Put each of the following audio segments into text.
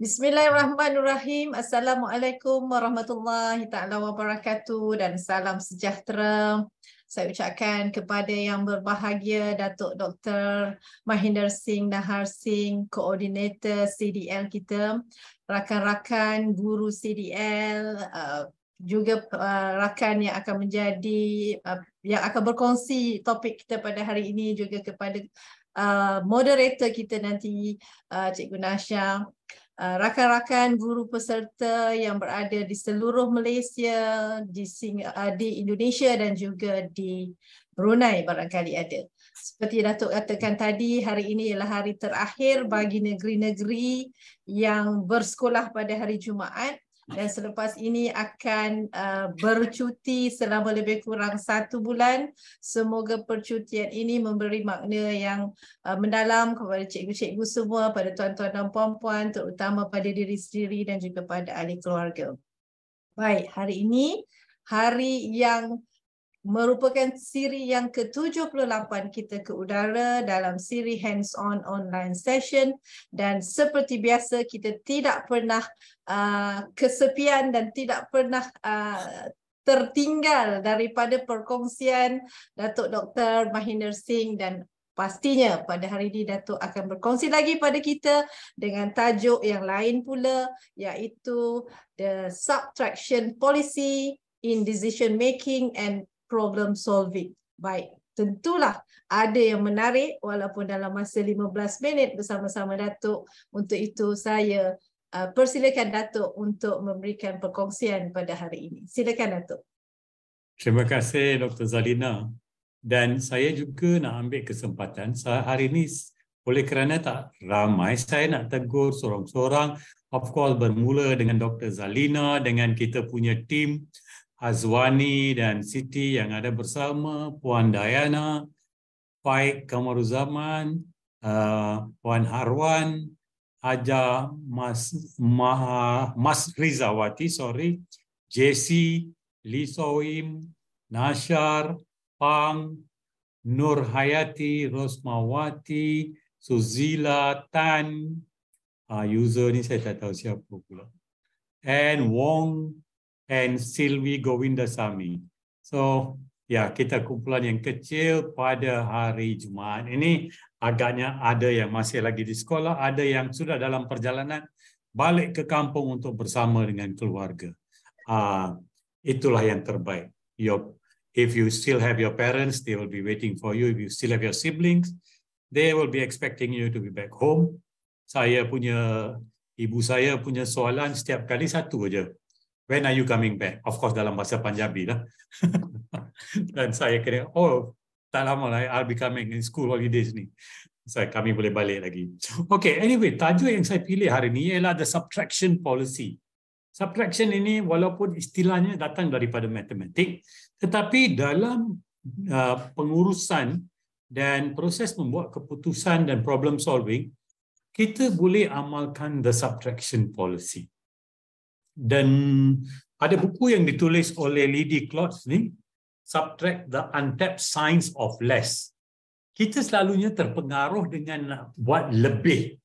Bismillahirrahmanirrahim. Assalamualaikum warahmatullahi taala wabarakatuh dan salam sejahtera. Saya ucapkan kepada yang berbahagia Datuk Dr. Mahinder Singh Nahar Singh, koordinator CDL kita, rakan-rakan guru CDL, juga rakan yang akan menjadi yang akan berkongsi topik kita pada hari ini, juga kepada moderator kita nanti, Cikgu Nasha, rakan-rakan guru peserta yang berada di seluruh Malaysia, di Indonesia dan juga di Brunei barangkali ada. Seperti Datuk katakan tadi, hari ini ialah hari terakhir bagi negeri-negeri yang bersekolah pada hari Jumaat. Dan selepas ini akan bercuti selama lebih kurang 1 bulan. Semoga percutian ini memberi makna yang mendalam kepada cikgu-cikgu semua, pada tuan-tuan dan puan-puan, terutama pada diri sendiri dan juga pada ahli keluarga. Baik, hari ini hari yang merupakan siri yang ke-78 kita ke udara dalam siri hands-on online session, dan seperti biasa kita tidak pernah kesepian dan tidak pernah tertinggal daripada perkongsian Datuk Dr. Mahinder Singh, dan pastinya pada hari ini Datuk akan berkongsi lagi pada kita dengan tajuk yang lain pula, iaitu The Subtraction Policy in Decision Making and Problem Solving. Baik, tentulah ada yang menarik walaupun dalam masa 15 minit bersama-sama Datuk. Untuk itu saya persilakan Datuk untuk memberikan perkongsian pada hari ini. Silakan Datuk. Terima kasih Dr. Zalina. Dan saya juga nak ambil kesempatan hari ini, oleh kerana tak ramai, saya nak tegur seorang-seorang. Of course bermula dengan Dr. Zalina, dengan kita punya tim Azwani dan Siti yang ada bersama, Puan Dayana, Faik Kamaruzaman, Puan Harwan, Haja Mas Rizawati, JC, Lee Soim, Nashar, Pang, Nur Hayati, Rosmawati, Suzila, Tan, user ni saya tak tahu siapa pula, and Wong, and Silvi Govindasamy. So, kita kumpulan yang kecil pada hari Jumaat ini. Agaknya ada yang masih lagi di sekolah, ada yang sudah dalam perjalanan balik ke kampung untuk bersama dengan keluarga. Itulah yang terbaik. If you still have your parents, they will be waiting for you. If you still have your siblings, they will be expecting you to be back home. Ibu saya punya soalan setiap kali satu aja. When are you coming back? Of course dalam bahasa Punjabi lah. Dan saya kena, tak lama lah, I'll be coming in school holidays ni. Kami boleh balik lagi. Okay, anyway, tajuk yang saya pilih hari ini ialah the subtraction policy. Subtraction ini walaupun istilahnya datang daripada matematik, tetapi dalam pengurusan dan proses membuat keputusan dan problem solving, kita boleh amalkan the subtraction policy. Dan ada buku yang ditulis oleh Lydie Klotz ni, Subtract the Untapped Science of Less. Kita selalunya terpengaruh dengan buat lebih.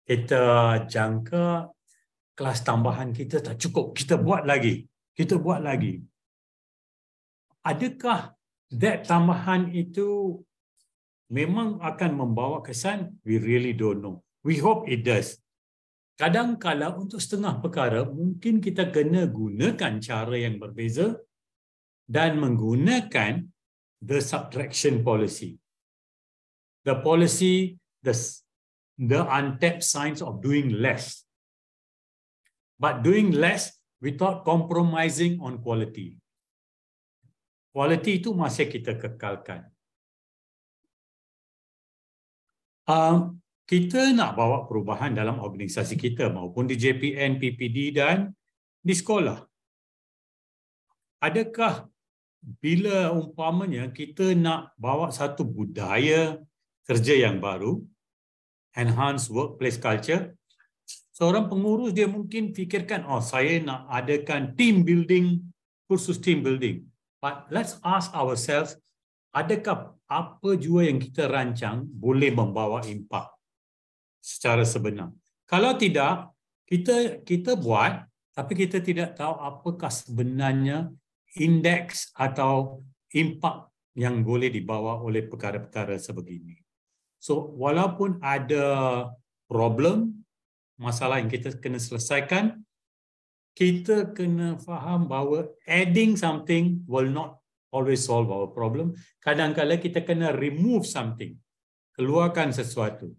Kita jangka kelas tambahan kita tak cukup, kita buat lagi. Adakah that tambahan itu memang akan membawa kesan? We really don't know. We hope it does. Kadang-kala untuk setengah perkara, mungkin kita kena gunakan cara yang berbeza dan menggunakan the subtraction policy. The policy, the untapped science of doing less. But doing less without compromising on quality. Quality itu masih kita kekalkan. Kita nak bawa perubahan dalam organisasi kita maupun di JPN, PPD dan di sekolah. Adakah bila umpamanya kita nak bawa satu budaya kerja yang baru, enhance workplace culture, seorang pengurus dia mungkin fikirkan, saya nak adakan team building, kursus team building. But let's ask ourselves, adakah apa jua yang kita rancang boleh membawa impak secara sebenar? Kalau tidak, kita buat, tapi kita tidak tahu apakah sebenarnya indeks atau impak yang boleh dibawa oleh perkara-perkara sebegini. So, walaupun ada problem, masalah yang kita kena selesaikan, kita kena faham bahawa adding something will not always solve our problem. Kadang-kadang kita kena remove something, keluarkan sesuatu.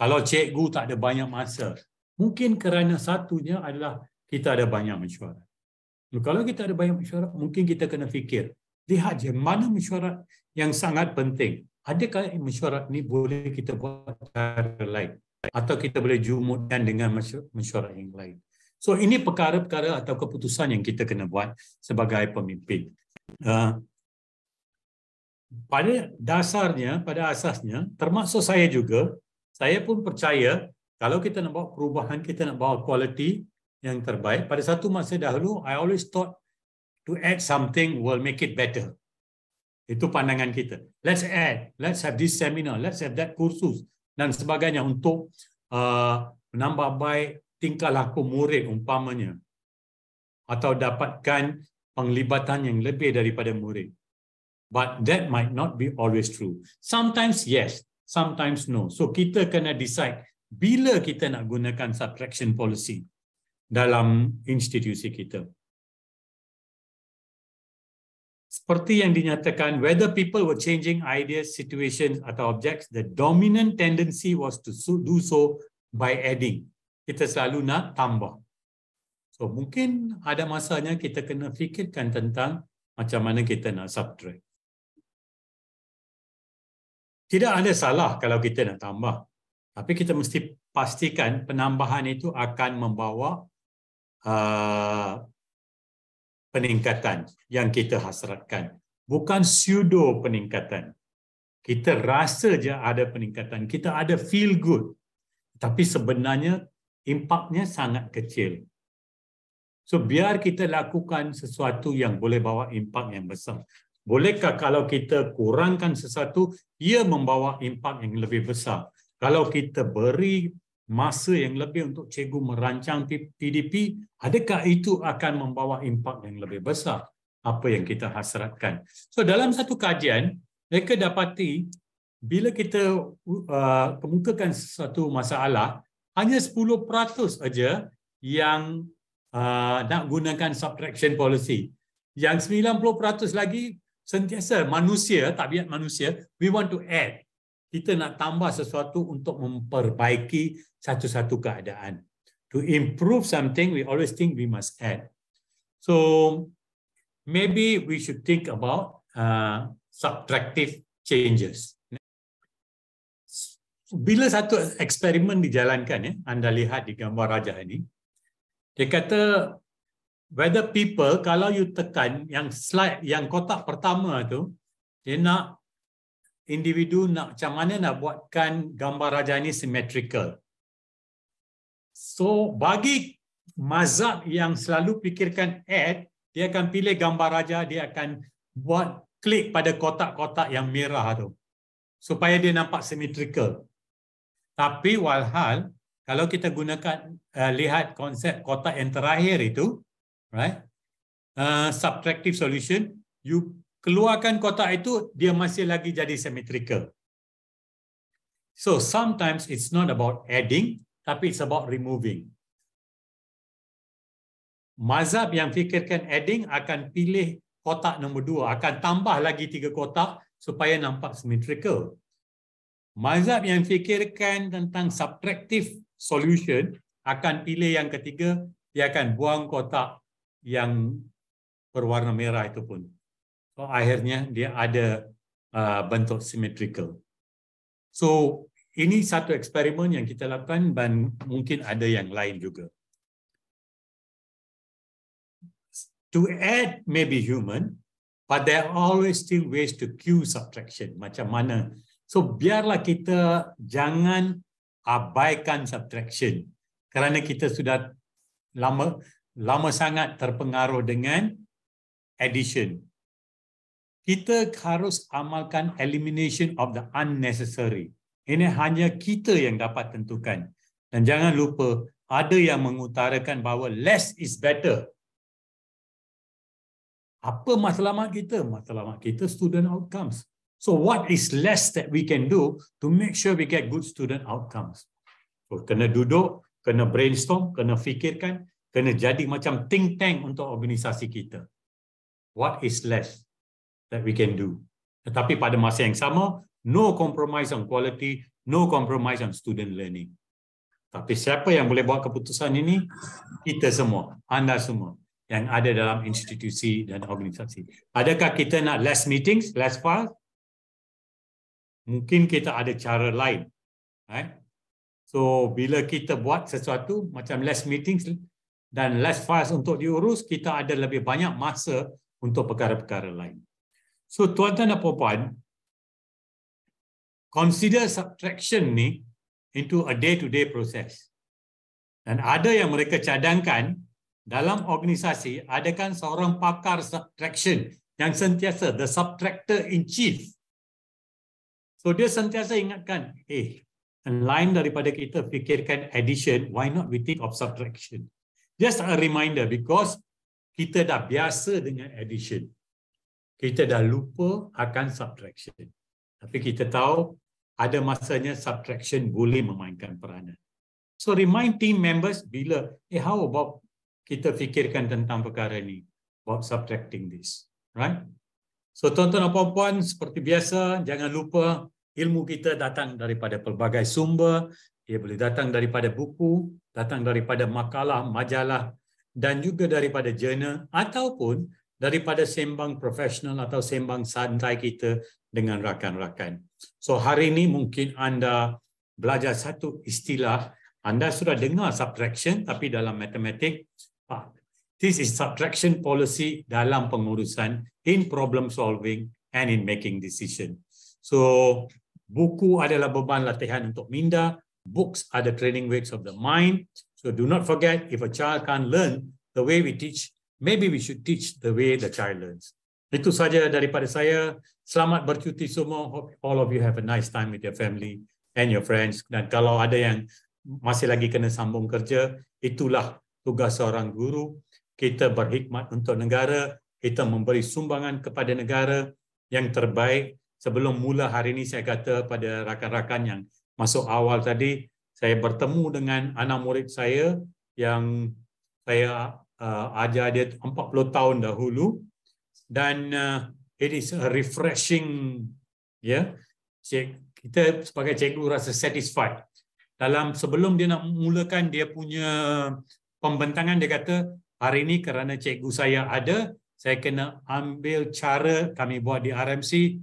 Kalau cikgu tak ada banyak masa, mungkin kerana satunya adalah kita ada banyak mesyuarat. Kalau kita ada banyak mesyuarat, mungkin kita kena fikir, lihat je mana mesyuarat yang sangat penting. Adakah mesyuarat ni boleh kita buat cara lain? Atau kita boleh jumutkan dengan mesyuarat yang lain? So ini perkara-perkara atau keputusan yang kita kena buat sebagai pemimpin. Pada dasarnya, pada asasnya, termasuk saya juga, saya pun percaya kalau kita nak bawa perubahan, kita nak bawa kualiti yang terbaik. Pada satu masa dahulu, I always thought to add something will make it better. Itu pandangan kita. Let's add, let's have this seminar, let's have that kursus dan sebagainya untuk menambah baik tingkah laku murid umpamanya. Atau dapatkan penglibatan yang lebih daripada murid. But that might not be always true. Sometimes yes, sometimes no. So kita kena decide bila kita nak gunakan subtraction policy dalam institusi kita. Seperti yang dinyatakan, whether people were changing ideas, situations atau objects, the dominant tendency was to do so by adding. Kita selalu nak tambah. So mungkin ada masanya kita kena fikirkan tentang macam mana kita nak subtract. Tidak ada salah kalau kita nak tambah. Tapi kita mesti pastikan penambahan itu akan membawa peningkatan yang kita hasratkan. Bukan pseudo peningkatan. Kita rasa je ada peningkatan. Kita ada feel good. Tapi sebenarnya impaknya sangat kecil. So biar kita lakukan sesuatu yang boleh bawa impak yang besar. Bolehkah kalau kita kurangkan sesuatu, ia membawa impak yang lebih besar? Kalau kita beri masa yang lebih untuk cikgu merancang PDP, adakah itu akan membawa impak yang lebih besar? Apa yang kita hasratkan. So dalam satu kajian, mereka dapati bila kita kemukakan sesuatu masalah, hanya 10% saja yang nak gunakan subtraction policy. Yang 90% lagi sentiasa manusia, tabiat manusia, we want to add. Kita nak tambah sesuatu untuk memperbaiki satu-satu keadaan. To improve something, we always think we must add. So maybe we should think about subtractive changes. Bila satu eksperimen dijalankan, ya, anda lihat di gambar rajah ini, dia kata whether people, kalau you tekan yang slide, yang kotak pertama tu, dia nak individu nak macam mana nak buatkan gambar rajah ini symmetrical. So bagi mazhab yang selalu fikirkan add, dia akan pilih gambar rajah, dia akan buat klik pada kotak-kotak yang merah tu supaya dia nampak symmetrical. Tapi walhal kalau kita gunakan lihat konsep kotak yang terakhir itu, right? Subtractive solution, you keluarkan kotak itu, dia masih lagi jadi symmetrical. So sometimes it's not about adding, tapi it's about removing. Mazhab yang fikirkan adding akan pilih kotak nombor 2, akan tambah lagi 3 kotak supaya nampak symmetrical. Mazhab yang fikirkan tentang subtractive solution akan pilih yang ketiga, dia akan buang kotak yang berwarna merah itu pun. So akhirnya dia ada bentuk symmetrical. So ini satu eksperimen yang kita lakukan dan mungkin ada yang lain juga. To add may be human, but there are always still ways to cue subtraction. Macam mana? So biarlah kita jangan abaikan subtraction kerana kita sudah lama sangat terpengaruh dengan addition. Kita harus amalkan elimination of the unnecessary. Ini hanya kita yang dapat tentukan. Dan jangan lupa, ada yang mengutarakan bahawa less is better. Apa matlamat kita? Matlamat kita student outcomes. So what is less that we can do to make sure we get good student outcomes? So kena duduk, kena brainstorm, kena fikirkan, kena jadi macam think tank untuk organisasi kita. What is less that we can do? Tetapi pada masa yang sama, no compromise on quality, no compromise on student learning. Tapi siapa yang boleh buat keputusan ini? Kita semua, anda semua yang ada dalam institusi dan organisasi. Adakah kita nak less meetings, less files? Mungkin kita ada cara lain. Right? So, bila kita buat sesuatu macam less meetings dan less files untuk diurus, kita ada lebih banyak masa untuk perkara-perkara lain. So, tuan-tuan dan puan-puan, consider subtraction ni into a day-to-day process. Dan ada yang mereka cadangkan dalam organisasi, adakan seorang pakar subtraction yang sentiasa, the subtractor in chief. So dia sentiasa ingatkan, lain daripada kita fikirkan addition, why not we think of subtraction? Just a reminder, because kita dah biasa dengan addition. Kita dah lupa akan subtraction. Tapi kita tahu, ada masanya subtraction boleh memainkan peranan. So remind team members bila, how about kita fikirkan tentang perkara ini, about subtracting this, right? So tuan-tuan dan puan-puan, seperti biasa, jangan lupa ilmu kita datang daripada pelbagai sumber, ia boleh datang daripada buku, datang daripada makalah, majalah, dan juga daripada jurnal, ataupun daripada sembang profesional atau sembang santai kita dengan rakan-rakan. So hari ini mungkin anda belajar satu istilah, anda sudah dengar subtraction, tapi dalam matematik, this is subtraction policy dalam pengurusan, in problem solving and in making decision. So buku adalah beban latihan untuk minda, books are the training weights of the mind. So do not forget, if a child can't learn the way we teach, maybe we should teach the way the child learns. Itu saja daripada saya. Selamat bercuti semua. Hope all of you have a nice time with your family and your friends. Dan kalau ada yang masih lagi kena sambung kerja, itulah tugas seorang guru. Kita berkhidmat untuk negara, kita memberi sumbangan kepada negara yang terbaik. Sebelum mula hari ini, saya kata pada rakan-rakan yang masuk awal tadi, saya bertemu dengan anak murid saya yang saya ajar dia 40 tahun dahulu, dan it is a refreshing, kita sebagai cikgu rasa satisfied. Sebelum dia nak mulakan dia punya pembentangan, dia kata, hari ini kerana cikgu saya ada, saya kena ambil cara kami buat di RMC,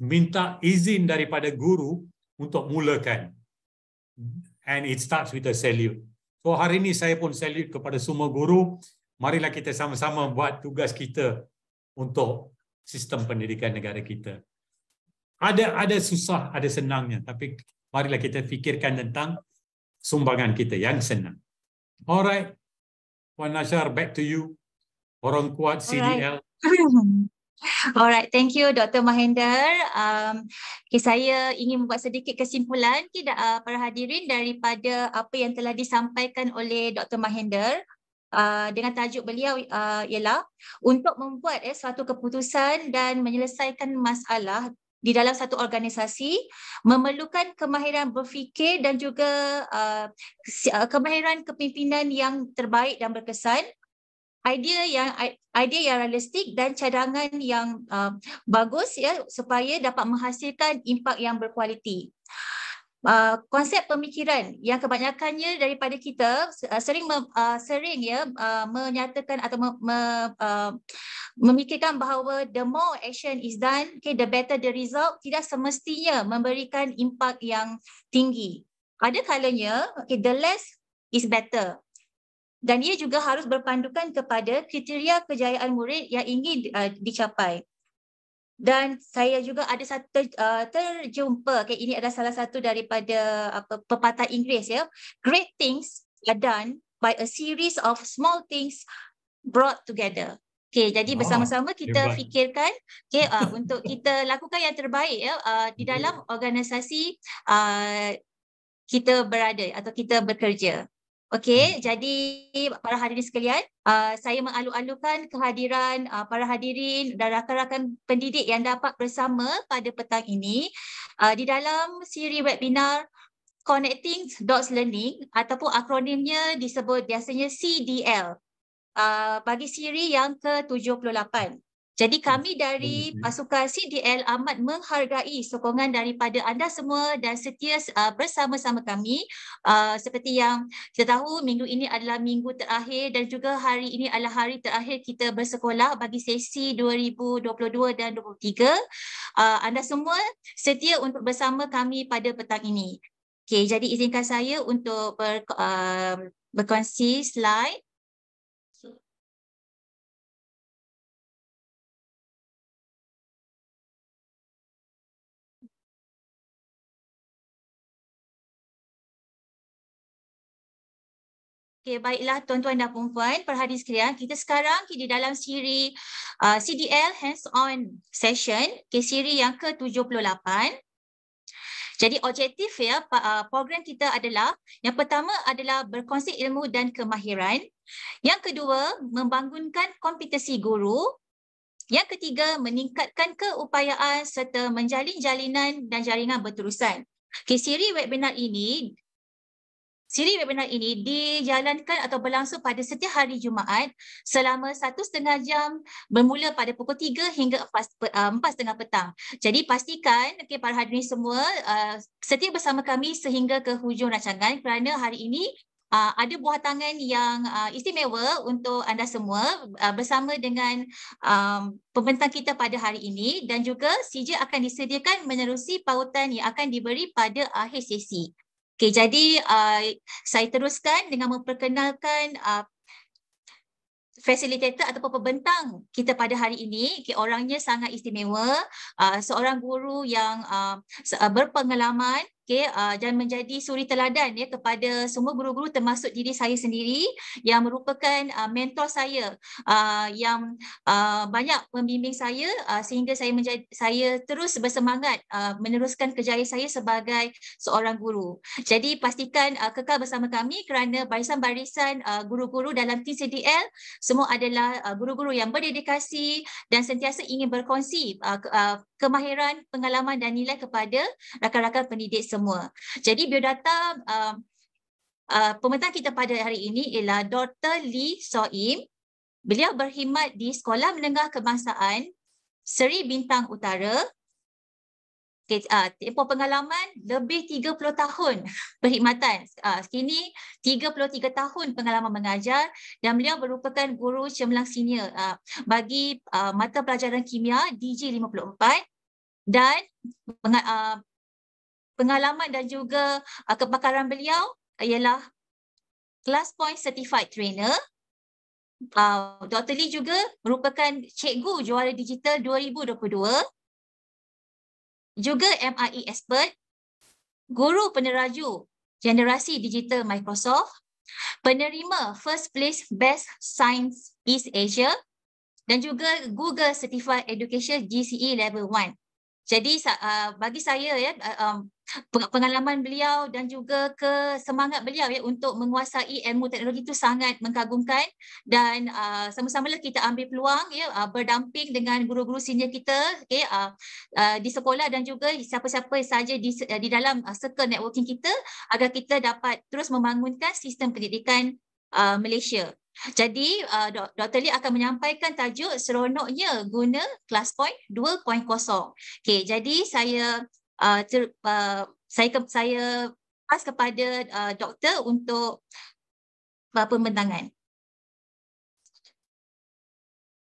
minta izin daripada guru untuk mulakan. And it starts with a salute. So hari ini saya pun salute kepada semua guru. Marilah kita sama-sama buat tugas kita untuk sistem pendidikan negara kita. Ada susah, ada senangnya, tapi marilah kita fikirkan tentang sumbangan kita yang senang. Alright, Puan Nashar, back to you. Orang kuat CDL. Alright, thank you Dr. Mahendra. Saya ingin membuat sedikit kesimpulan para hadirin daripada apa yang telah disampaikan oleh Dr. Mahendra. Dengan tajuk beliau ialah untuk membuat suatu keputusan dan menyelesaikan masalah di dalam satu organisasi memerlukan kemahiran berfikir dan juga kemahiran kepimpinan yang terbaik dan berkesan, idea yang realistik dan cadangan yang bagus supaya dapat menghasilkan impak yang berkualiti. Konsep pemikiran yang kebanyakannya daripada kita sering menyatakan atau memikirkan bahawa the more action is done, the better the result, tidak semestinya memberikan impak yang tinggi. Ada kalanya the less is better. Dan ia juga harus berpandukan kepada kriteria kejayaan murid yang ingin dicapai. Dan saya juga ada satu terjumpa, ini adalah salah satu daripada pepatah Inggeris, great things are done by a series of small things brought together. Jadi bersama-sama kita fikirkan untuk kita lakukan yang terbaik di dalam organisasi kita berada atau kita bekerja. Okey, jadi para hadirin sekalian, saya mengalu-alukan kehadiran para hadirin dan rakan-rakan pendidik yang dapat bersama pada petang ini di dalam siri webinar Connecting Dots Learning ataupun akronimnya disebut biasanya CDL bagi siri yang ke-78. Jadi kami dari pasukan CDL amat menghargai sokongan daripada anda semua dan setia bersama-sama kami. Seperti yang kita tahu, minggu ini adalah minggu terakhir dan juga hari ini adalah hari terakhir kita bersekolah bagi sesi 2022 dan 2023. Anda semua setia untuk bersama kami pada petang ini. Okey, jadi izinkan saya untuk berkongsi slide. Okay, baiklah tuan-tuan dan puan-puan, para hadirin sekalian, kita sekarang di dalam siri CDL Hands-on Session, siri yang ke-78. Jadi objektif ya program kita adalah, yang pertama adalah berkongsi ilmu dan kemahiran. Yang kedua, membangunkan kompetensi guru. Yang ketiga, meningkatkan keupayaan serta menjalin jalinan dan jaringan berterusan. Okay, siri webinar ini dijalankan atau berlangsung pada setiap hari Jumaat selama 1,5 jam bermula pada pukul 3 hingga 4:30 petang. Jadi pastikan para hadirin semua setia bersama kami sehingga ke hujung rancangan kerana hari ini ada buah tangan yang istimewa untuk anda semua bersama dengan pembentang kita pada hari ini dan juga CJ akan disediakan menerusi pautan yang akan diberi pada akhir sesi. Okay, jadi saya teruskan dengan memperkenalkan fasilitator ataupun pembentang kita pada hari ini. Okay, orangnya sangat istimewa, seorang guru yang berpengalaman, okay, dan menjadi suri teladan ya kepada semua guru-guru termasuk diri saya sendiri yang merupakan mentor saya yang banyak membimbing saya sehingga saya terus bersemangat meneruskan kerjaya saya sebagai seorang guru. Jadi pastikan kekal bersama kami kerana barisan-barisan guru-guru dalam tim CDL semua adalah guru-guru yang berdedikasi dan sentiasa ingin berkongsi kemahiran, pengalaman dan nilai kepada rakan-rakan pendidik semua. Jadi biodata pembentang kita pada hari ini ialah Dr. Lee Soim. Beliau berkhidmat di Sekolah Menengah Kebangsaan Seri Bintang Utara. Tempoh pengalaman lebih 30 tahun perkhidmatan. Kini 33 tahun pengalaman mengajar dan beliau merupakan guru cemerlang senior bagi mata pelajaran kimia DG 54 dan pengalaman dan juga kepakaran beliau ialah Class Point Certified Trainer. Dr. Lee juga merupakan cikgu juara digital 2022. Juga MIE expert, guru peneraju generasi digital Microsoft, penerima First Place Best Science East Asia dan juga Google Certified Education GCE Level 1. Jadi bagi saya ya pengalaman beliau dan juga semangat beliau ya untuk menguasai ilmu teknologi itu sangat mengagumkan dan sama-samalah kita ambil peluang ya berdamping dengan guru-guru senior kita okay, di sekolah dan juga siapa-siapa saja di dalam circle networking kita agar kita dapat terus membangunkan sistem pendidikan Malaysia. Jadi Dr. Lee akan menyampaikan tajuk seronoknya guna Class Point 2.0. Okey, jadi saya pas kepada doktor untuk pembentangan.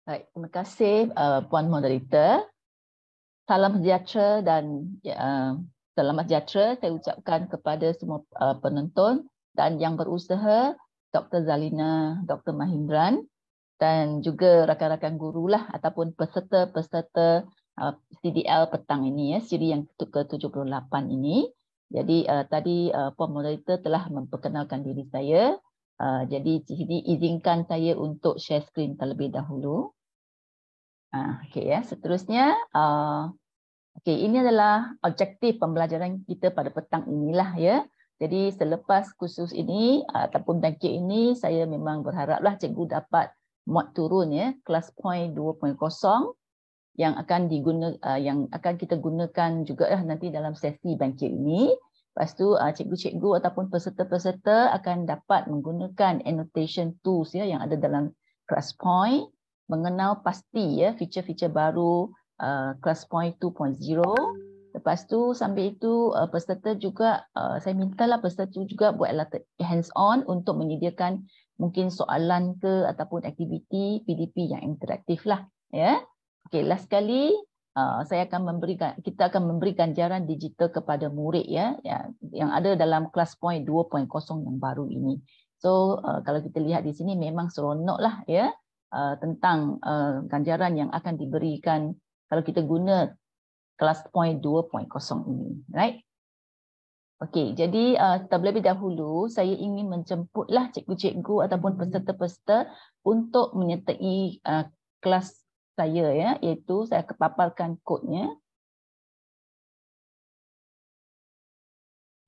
Baik, terima kasih Puan Moderator. Salam sejahtera dan selamat sejahtera saya ucapkan kepada semua penonton dan yang berusaha, Dr. Zalina, Dr. Mahindran dan juga rakan-rakan guru lah ataupun peserta-peserta CDL petang ini ya, siri yang ke-78 ini. Jadi tadi Puan Moderator telah memperkenalkan diri saya. Jadi izinkan saya untuk share screen terlebih dahulu. Okey ya, seterusnya okey, ini adalah objektif pembelajaran kita pada petang inilah ya. Jadi selepas kursus ini ataupun bangkit ini, saya memang berharaplah cikgu dapat muat turun ya kelas point 2.0 yang akan kita gunakan juga nanti dalam sesi bangkit ini. Lepas tu cikgu-cikgu ataupun peserta-peserta akan dapat menggunakan annotation tools ya yang ada dalam kelas point, mengenal pasti ya feature-feature baru kelas point 2.0. Lepas tu sambil itu peserta juga saya mintalah peserta juga buatlah hands on untuk menyediakan mungkin soalan ke ataupun aktiviti PDP yang interaktif lah ya. Okey, last sekali kita akan memberi ganjaran digital kepada murid ya yang ada dalam kelas point 2.0 yang baru ini. So kalau kita lihat di sini memang seronoklah ya tentang ganjaran yang akan diberikan kalau kita guna kelas point 2.0 ini, right? Okey, jadi terlebih dahulu saya ingin menjemputlah cikgu-cikgu ataupun peserta-peserta untuk menyertai kelas saya ya, iaitu saya paparkan kodnya.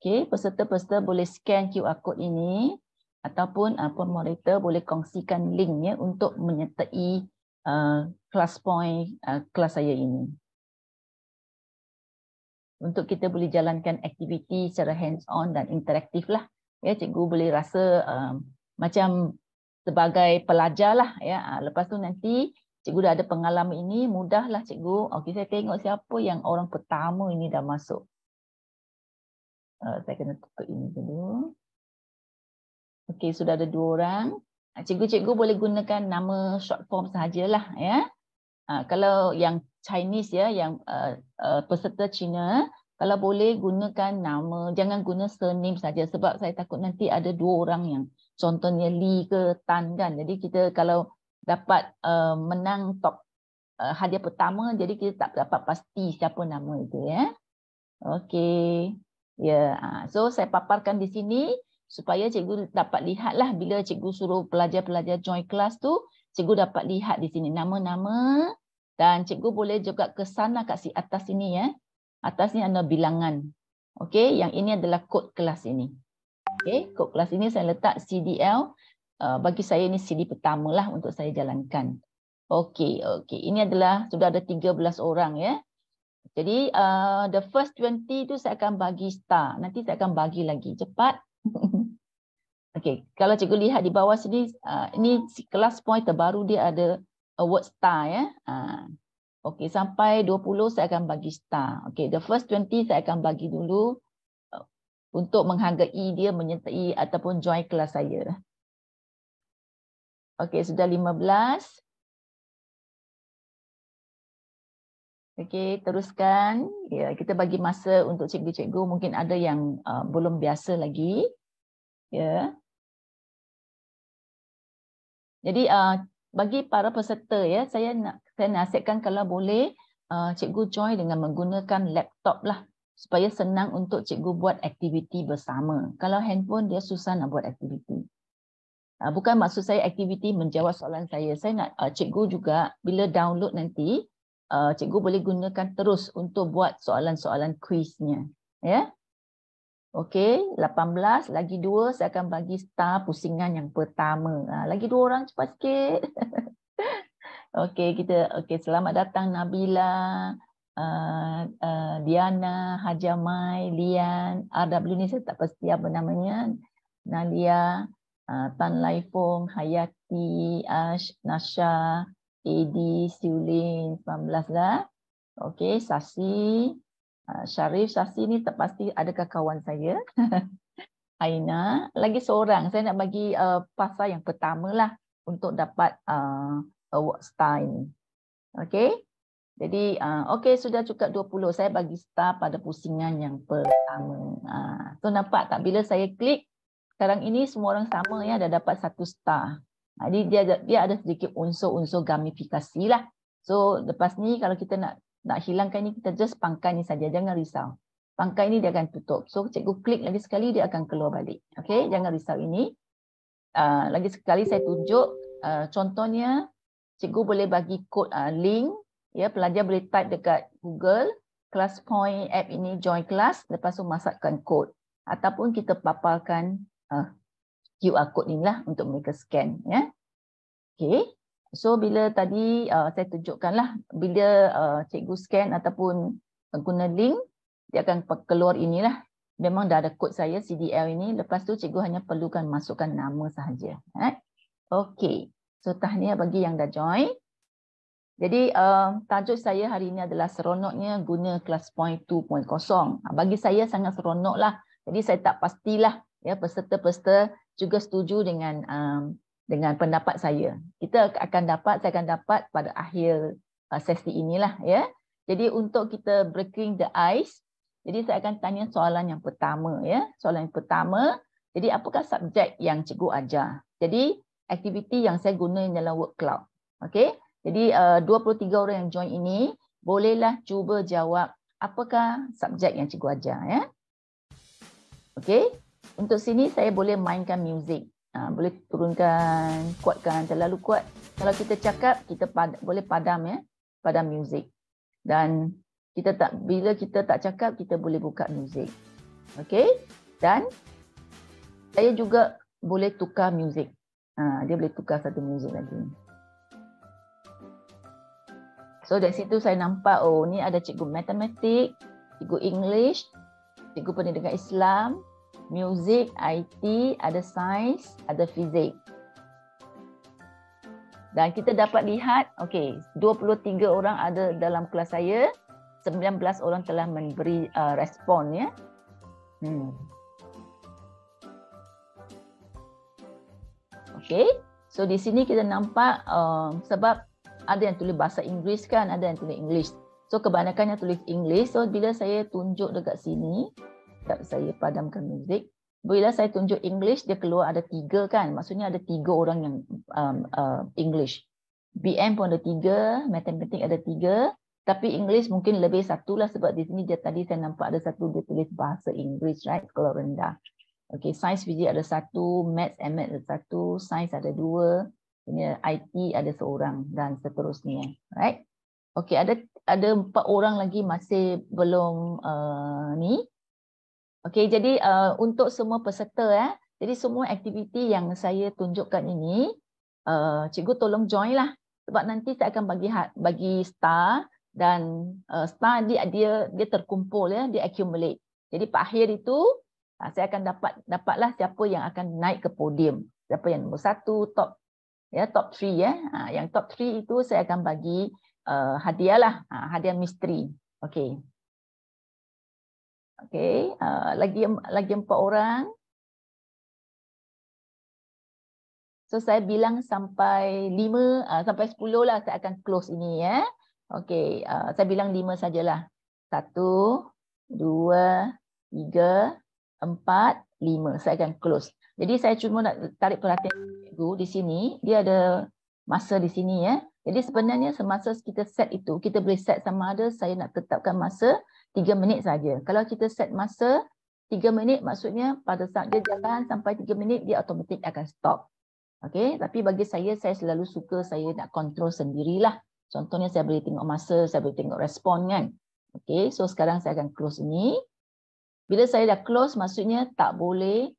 Okey, peserta-peserta boleh scan QR code ini ataupun moderator boleh kongsikan linknya untuk menyertai kelas point kelas saya ini. Untuk kita boleh jalankan aktiviti secara hands on dan interaktif lah. Ya, cikgu boleh rasa macam sebagai pelajar lah ya. Lepas tu nanti cikgu dah ada pengalaman ini, mudahlah cikgu. Okey, saya tengok siapa yang orang pertama ini dah masuk. Saya kena tutup ini dulu. Okey, sudah ada 2 orang. Cikgu-cikgu boleh gunakan nama short form sahajalah ya. Kalau yang Chinese ya, yang peserta Cina, kalau boleh gunakan nama, jangan guna surname saja sebab saya takut nanti ada 2 orang yang contohnya Lee ke Tan kan. Jadi kita kalau dapat menang top hadiah pertama, jadi kita tak dapat pasti siapa nama itu ya. Okey. Ya, so saya paparkan di sini supaya cikgu dapat lihatlah bila cikgu suruh pelajar-pelajar join kelas tu, cikgu dapat lihat di sini nama-nama dan cikgu boleh juga ke sana kat si atas sini ya. Atas ni ada bilangan. Okey, yang ini adalah kod kelas ini. Okey, kod kelas ini saya letak CDL. Bagi saya ini CD pertama lah untuk saya jalankan. Okey, ini adalah sudah ada 13 orang ya. Jadi the first 20 tu saya akan bagi star. Nanti saya akan bagi lagi cepat. Okey, kalau cikgu lihat di bawah sini, ini kelas point terbaru dia ada award star ya. Okey, sampai 20 saya akan bagi star. Okey, the first 20 saya akan bagi dulu untuk menghargai dia menyertai ataupun join kelas saya. Okey, sudah 15. Okey, teruskan. Ya, kita bagi masa untuk cikgu-cikgu, mungkin ada yang belum biasa lagi. Ya. Jadi bagi para peserta ya, saya nasihatkan kalau boleh cikgu join dengan menggunakan laptop lah supaya senang untuk cikgu buat aktiviti bersama. Kalau handphone dia susah nak buat aktiviti. Bukan maksud saya aktiviti menjawab soalan saya. Saya nak cikgu juga bila download nanti cikgu boleh gunakan terus untuk buat soalan-soalan kuisnya. Ya. Okey, 18 lagi 2 saya akan bagi star pusingan yang pertama. Lagi 2 orang cepat sikit. Okey, selamat datang Nabila, Diana, Hajamai, Lian, RW ni saya tak pasti apa namanya. Nalia, Tan Lai Fong, Hayati, Ash, Nasha, Edi, Siulin, 19 lah. Okey, Sasi, Syarif, Sasi ni tak pasti adakah kawan saya. Aina, lagi seorang. Saya nak bagi pasal yang pertama lah untuk dapat award star ini. Okey. Jadi okey, sudah cukup 20. Saya bagi star pada pusingan yang pertama. So nampak tak bila saya klik sekarang ini semua orang sama ya, dah dapat 1 star. Jadi dia ada sedikit unsur-unsur gamifikasi lah. So lepas ni kalau kita nak hilangkan ni, kita just pangkai ni saja, jangan risau. Pangkai ni dia akan tutup. So cikgu klik lagi sekali dia akan keluar balik. Okey, jangan risau ini. Lagi sekali saya tunjuk contohnya cikgu boleh bagi kod link ya, pelajar boleh type dekat Google Class Point app ini join kelas, lepas tu masukkan kod. ataupun kita paparkan QR code inilah untuk mereka scan, ya. Okey. So bila tadi saya tunjukkanlah bila cikgu scan ataupun guna link, dia akan keluar inilah. Memang dah ada kod saya CDL ini. Lepas tu cikgu hanya perlukan masukkan nama sahaja. Okey. So tahniah bagi yang dah join. Jadi tajuk saya hari ini adalah seronoknya guna kelas point 2.0. Bagi saya sangat seronoklah. Jadi saya tak pastilah ya peserta-peserta juga setuju dengan pendapat saya. Saya akan dapat pada akhir sesi inilah ya. Jadi untuk kita breaking the ice, jadi saya akan tanya soalan yang pertama ya. Soalan yang pertama, jadi apakah subjek yang cikgu ajar? Jadi aktiviti yang saya guna adalah word cloud. Okey. Jadi 23 orang yang join ini bolehlah cuba jawab apakah subjek yang cikgu ajar ya. Okey. Untuk sini saya boleh mainkan muzik. Boleh turunkan, kuatkan, terlalu kuat. Kalau kita cakap kita boleh padam ya, padam muzik. Dan bila kita tak cakap kita boleh buka muzik. Okey? Dan saya juga boleh tukar muzik. Dia boleh tukar satu muzik lagi. So dari situ saya nampak ni ada cikgu matematik, cikgu English, cikgu pendidikan Islam, muzik, IT, ada sains, ada fizik. Dan kita dapat lihat, okey, 23 orang ada dalam kelas saya, 19 orang telah memberi respon ya. Okey, so di sini kita nampak sebab ada yang tulis bahasa Inggeris kan, ada yang tulis English. So kebanyakannya tulis English. So bila saya tunjuk dekat sini, saya padamkan muzik. Bila saya tunjuk English, dia keluar ada 3 kan. Maksudnya ada 3 orang yang English. BM pun ada 3, matematik ada 3. Tapi English mungkin lebih 1 lah sebab di sini dia tadi saya nampak ada 1 dia tulis bahasa Inggeris, right? Sekolah rendah. Okay, sains fizik ada 1, maths and maths ada 1, sains ada 2, ini IT ada 1 dan seterusnya, right? Okay, ada 4 orang lagi masih belum ni. Okay, jadi untuk semua peserta jadi semua aktiviti yang saya tunjukkan ini, cikgu tolong join lah sebab nanti saya akan bagi star dan star dia terkumpul ya, dia accumulate. Jadi pada akhir itu saya akan dapatlah siapa yang akan naik ke podium, siapa yang nombor 1 top 3 ya. Yang top 3 itu saya akan bagi hadiah lah, hadiah misteri. Okey. Okey, lagi 4 orang. So saya bilang sampai 5 sampai 10 lah saya akan close ini ya. Okey, saya bilang 5 sajalah. 1 2 3 4 5 saya akan close. Jadi saya cuma nak tarik perhatian cikgu di sini, dia ada masa di sini ya. Jadi sebenarnya semasa kita set itu, kita boleh set sama ada saya nak tetapkan masa 3 minit saja. Kalau kita set masa 3 minit maksudnya pada saat dia jalan sampai 3 minit dia automatik akan stop. Okey, tapi bagi saya selalu suka saya nak kontrol sendirilah. Contohnya saya boleh tengok masa, saya boleh tengok respon kan. Okey, so sekarang saya akan close ini. Bila saya dah close maksudnya tak boleh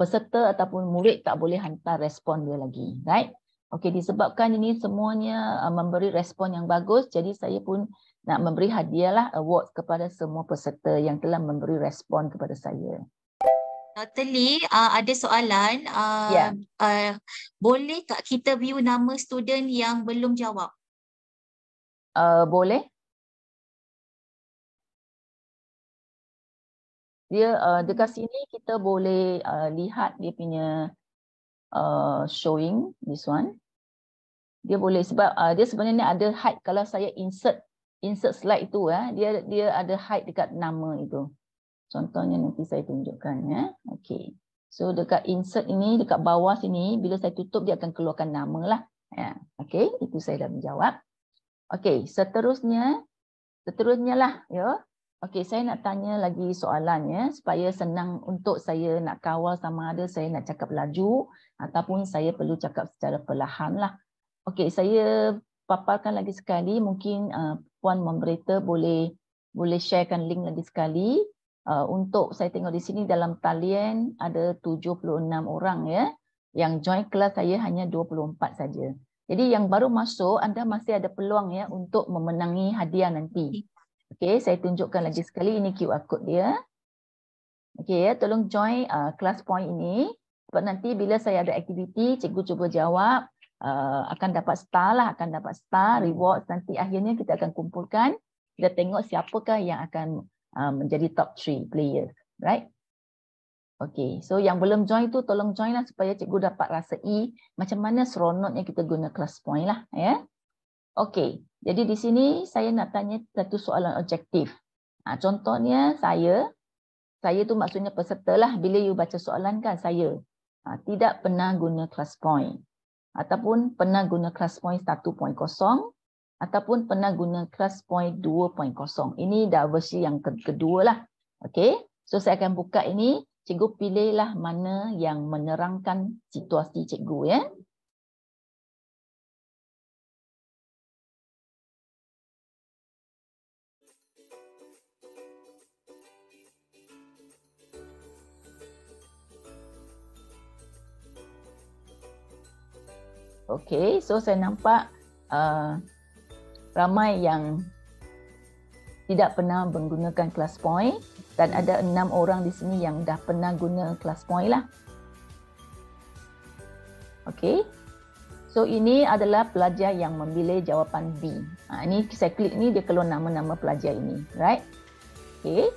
peserta ataupun murid tak boleh hantar respon dia lagi, right? Okey, disebabkan ini semuanya memberi respon yang bagus, jadi saya pun nak memberi hadiahlah award kepada semua peserta yang telah memberi respon kepada saya. Dr. Lee, ada soalan. Boleh tak kita view nama student yang belum jawab? Boleh. Dia dekat sini kita boleh lihat dia punya showing this one. Dia boleh sebab dia sebenarnya ada hide kalau saya insert slide itu dia ada hide dekat nama itu. Contohnya nanti saya tunjukkan ya. Okey. So dekat insert ini dekat bawah sini bila saya tutup dia akan keluarkan nama lah. Ya. Okey, itu saya dah menjawab. Okey, seterusnya lah ya. Okey, saya nak tanya lagi soalan ya supaya senang untuk saya nak kawal sama ada saya nak cakap laju ataupun saya perlu cakap secara perlahan lah. Okey, saya paparkan lagi sekali, mungkin Puan Moderator boleh sharekan link lagi sekali. Untuk saya tengok di sini dalam talian ada 76 orang ya. Yang join kelas saya hanya 24 saja. Jadi yang baru masuk, anda masih ada peluang ya untuk memenangi hadiah nanti. Okey, saya tunjukkan lagi sekali, ini QR code dia. Okey ya, tolong join kelas point ini. Sebab nanti bila saya ada aktiviti, cikgu cuba jawab, akan dapat star lah, akan dapat star, reward. Nanti akhirnya kita akan kumpulkan, kita tengok siapakah yang akan menjadi top 3 players, right? Okay, so yang belum join tu tolong join lah supaya cikgu dapat rasai macam mana seronoknya kita guna class point lah, ya. Okay, jadi di sini saya nak tanya satu soalan objektif. Contohnya saya tu maksudnya peserta lah, bila you baca soalan kan saya tidak pernah guna class point ataupun pernah guna class point 1.0 ataupun pernah guna class point 2.0. Ini dah versi yang kedua lah. Okay, so saya akan buka ini. Cikgu pilihlah mana yang menerangkan situasi cikgu ya. Okay, so saya nampak ramai yang tidak pernah menggunakan class point dan ada 6 orang di sini yang dah pernah guna class point lah. Okay, so ini adalah pelajar yang memilih jawapan B. Ini saya klik ni dia keluar nama-nama pelajar ini, right? Okay,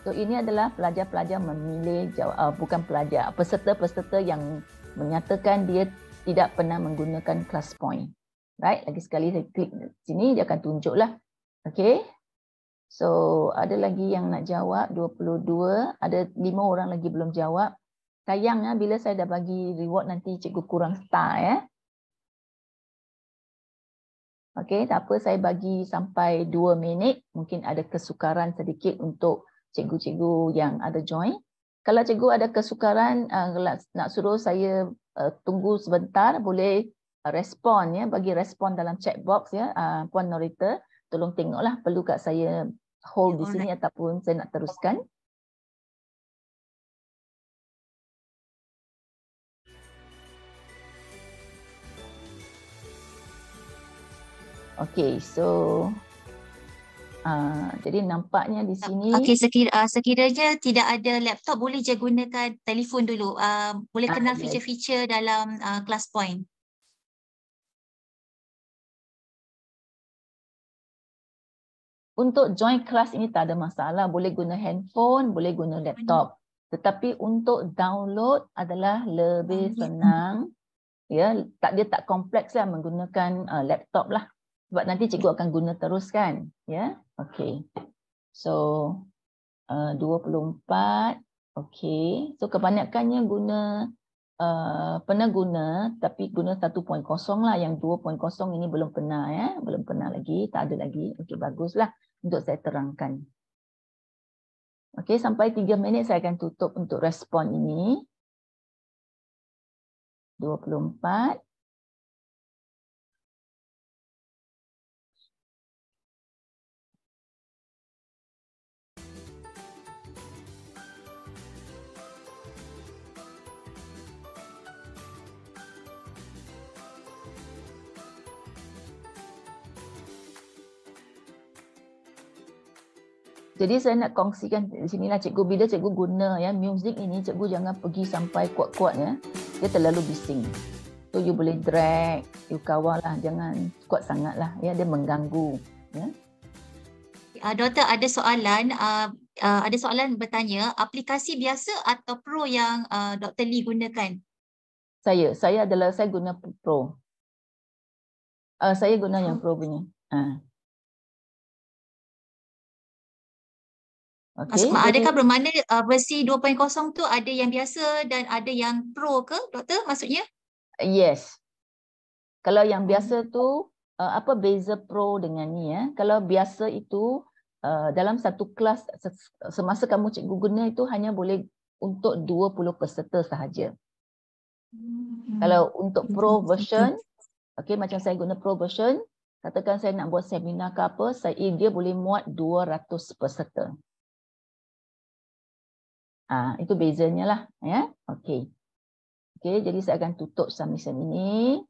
so ini adalah pelajar-pelajar memilih bukan pelajar, peserta-peserta yang menyatakan dia tidak pernah menggunakan class point. Right, lagi sekali saya klik sini dia akan tunjuklah. Okay, so ada lagi yang nak jawab 22, ada 5 orang lagi belum jawab. Sayangnya bila saya dah bagi reward nanti cikgu kurang star ya. Okay, tak apa, saya bagi sampai 2 minit, mungkin ada kesukaran sedikit untuk cikgu-cikgu yang ada join. Kalau cikgu ada kesukaran nak suruh saya tunggu sebentar, boleh respon ya, bagi respon dalam chat box ya, Puan Norita. Tolong tengoklah perlu kat saya hold di sini ataupun saya nak teruskan. Okay, so jadi nampaknya di sini. Okay, sekiranya tidak ada laptop, boleh je gunakan telefon dulu. Boleh kenal feature-feature dalam class point. Untuk join kelas ini tak ada masalah, boleh guna handphone, boleh guna laptop. Tetapi untuk download adalah lebih senang. Ya, dia tak kompleks lah menggunakan laptop lah. Sebab nanti cikgu akan guna terus kan. Ya, okay. So 24. Okay. So kebanyakannya pernah guna, tapi guna 1.0 lah. Yang 2.0 ini belum pernah ya, belum pernah lagi, tak ada lagi. Okay, baguslah untuk saya terangkan. Okay, sampai 3 minit saya akan tutup untuk respon ini. 24. Jadi saya nak kongsikan di sinilah cikgu, bila cikgu guna ya muzik ini, cikgu jangan pergi sampai kuat-kuat ya. Dia terlalu bising. So you boleh drag, you kawal lah, jangan kuat sangat lah ya, dia mengganggu ya. Doktor, ada soalan bertanya, aplikasi biasa atau Pro yang Dr. Lee gunakan? Saya guna Pro. Saya guna yang Pro punya. Okay, adakah bermakna versi 2.0 tu ada yang biasa dan ada yang Pro ke, Doktor, maksudnya? Yes. Kalau yang biasa tu, apa beza Pro dengan ni ya? Kalau biasa itu dalam satu kelas, semasa kamu cikgu guna itu hanya boleh untuk 20 peserta sahaja. Kalau untuk Pro version, okay, macam saya guna Pro version, katakan saya nak buat seminar ke apa, dia boleh muat 200 peserta. Itu bezanya lah. Ya, okey. Okey, jadi saya akan tutup submission ini.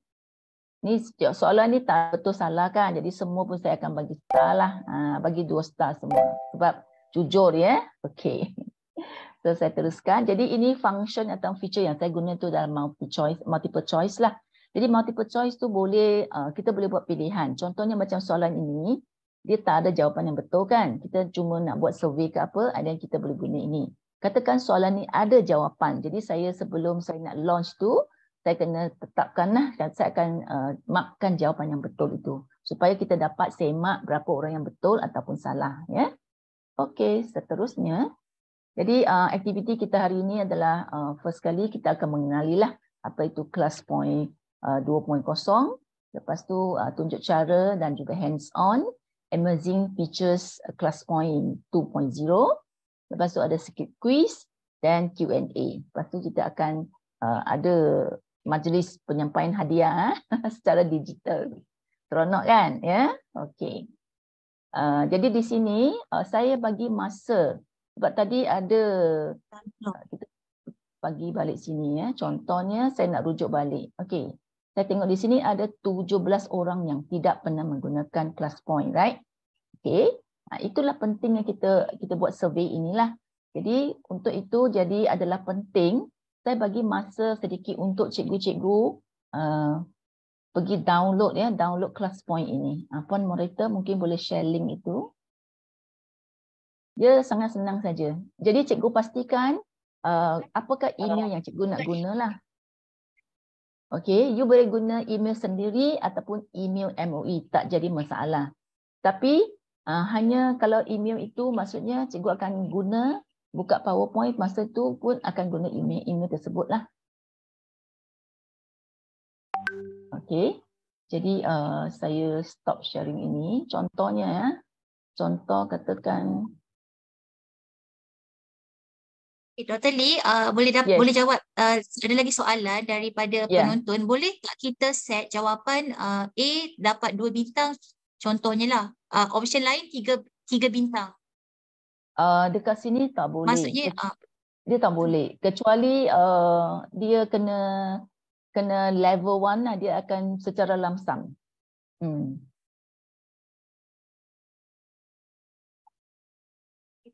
Ni soalan ni tak betul salah kan. Jadi semua pun saya akan bagi star lah. Bagi 2 star semua. Sebab jujur ya. Okey. So saya teruskan. Jadi ini function atau feature yang saya guna tu dalam multiple choice lah. Jadi multiple choice tu boleh, kita boleh buat pilihan. Contohnya macam soalan ini, dia tak ada jawapan yang betul kan. Kita cuma nak buat survey ke apa, dan kita boleh guna ini. Katakan soalan ni ada jawapan. Jadi saya sebelum saya nak launch tu, saya kena tetapkan lah, saya akan markkan jawapan yang betul itu. Supaya kita dapat semak berapa orang yang betul ataupun salah. Ya. Okey, seterusnya. Jadi aktiviti kita hari ini adalah first kali kita akan mengenalilah apa itu class point 2.0. Lepas tu tunjuk cara dan juga hands on emerging features class point 2.0. Lepas tu ada sikit quiz dan Q&A. Lepas tu kita akan ada majlis penyampaian hadiah secara digital. Seronok kan? Ya, okey. Jadi di sini saya bagi masa sebab tadi ada kita bagi balik sini ya. Contohnya saya nak rujuk balik. Okey. Saya tengok di sini ada 17 orang yang tidak pernah menggunakan class point, right? Okey. Itulah pentingnya kita buat survey inilah. Jadi untuk itu jadi adalah penting saya bagi masa sedikit untuk cikgu-cikgu pergi download ya, download class point ini. Puan moderator mungkin boleh share link itu. Dia sangat senang saja. Jadi cikgu pastikan apakah email yang cikgu nak gunalah. Okey, you boleh guna email sendiri ataupun email MOE, tak jadi masalah. Tapi hanya kalau email itu maksudnya cikgu akan guna buka PowerPoint, masa tu pun akan guna email tersebut lah. Okey, jadi saya stop sharing ini. Contohnya ya, contoh katakan. Dr. Lee, boleh jawab ada lagi soalan daripada penonton. Boleh tak kita set jawapan A dapat 2 bintang contohnya lah. Option lain 3 bintang. Dekat sini tak boleh. Maksudnya dia tak boleh kecuali dia kena level 1 lah, dia akan secara lamsam.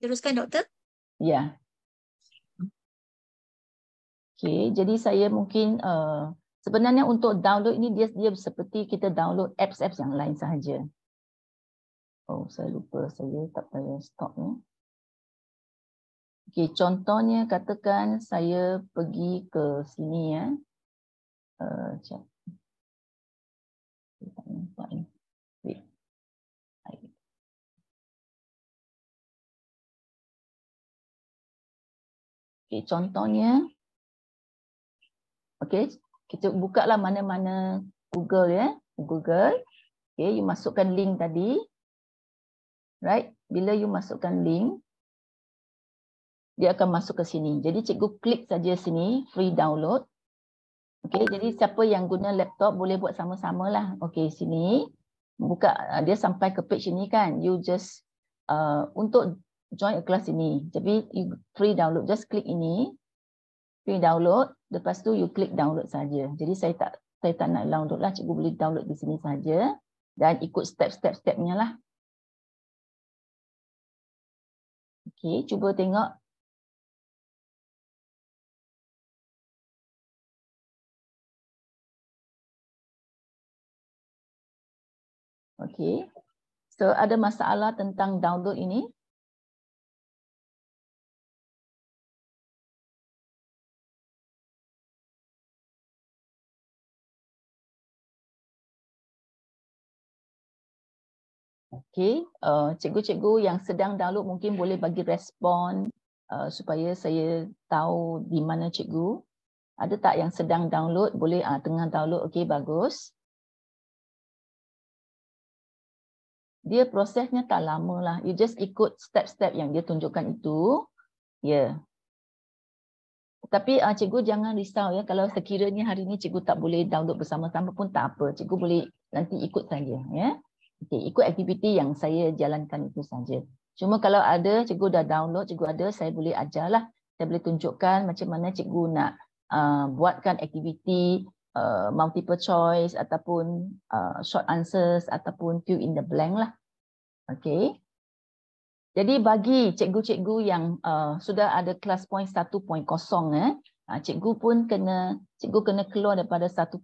Teruskan doktor. Ya. Okey, jadi saya mungkin sebenarnya untuk download ini dia seperti kita download apps-apps yang lain sahaja. Oh, saya lupa, saya tak payah stop ni. Okey, contohnya katakan saya pergi ke sini ya. Sekejap. Tak nampak ni. Wait. Okey, contohnya. Okey, kita buka lah mana-mana Google ya. Google. Okey, you masukkan link tadi. Right? Bila you masukkan link, dia akan masuk ke sini. Jadi cikgu klik saja sini, free download. Okey, jadi siapa yang guna laptop boleh buat sama-sama lah. Okey, sini. Buka, dia sampai ke page ini kan. You just, untuk join a class ini. Jadi you free download, just klik ini. Free download, lepas tu you klik download saja. Jadi saya tak nak download lah, cikgu boleh download di sini saja dan ikut step-stepnya lah. Okey, cuba tengok. Okey. So ada masalah tentang download ini? Okey, cikgu-cikgu yang sedang download mungkin boleh bagi respon supaya saya tahu di mana cikgu. Ada tak yang sedang download? Boleh tengah download. Okey, bagus. Dia prosesnya tak lama lah. You just ikut step-step yang dia tunjukkan itu. Ya. Tapi cikgu jangan risau ya. Kalau sekiranya hari ini cikgu tak boleh download bersama-sama pun tak apa. Cikgu boleh nanti ikut saja. Ya. Okay, ikut aktiviti yang saya jalankan itu saja. Cuma kalau ada cikgu dah download, cikgu ada, saya boleh ajarlah saya boleh tunjukkan macam mana cikgu nak buatkan aktiviti multiple choice ataupun short answers ataupun fill in the blank lah. Okey. Jadi bagi cikgu-cikgu yang sudah ada kelas point 1.0 cikgu kena keluar daripada 1.0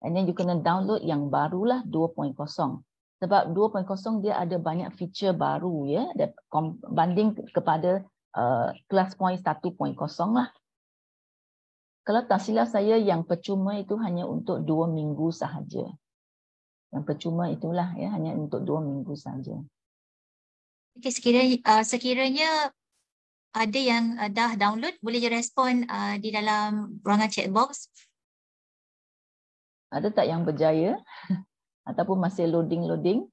and then you kena download yang barulah 2.0. Sebab 2.0 dia ada banyak feature baru ya banding kepada kelas point 1.0 lah. Kalau tak silap saya yang percuma itu hanya untuk 2 minggu sahaja. Yang percuma itulah ya hanya untuk 2 minggu sahaja. Okay, sekiranya ada yang dah download, boleh je respon di dalam ruangan chat box. Ada tak yang berjaya ataupun masih loading?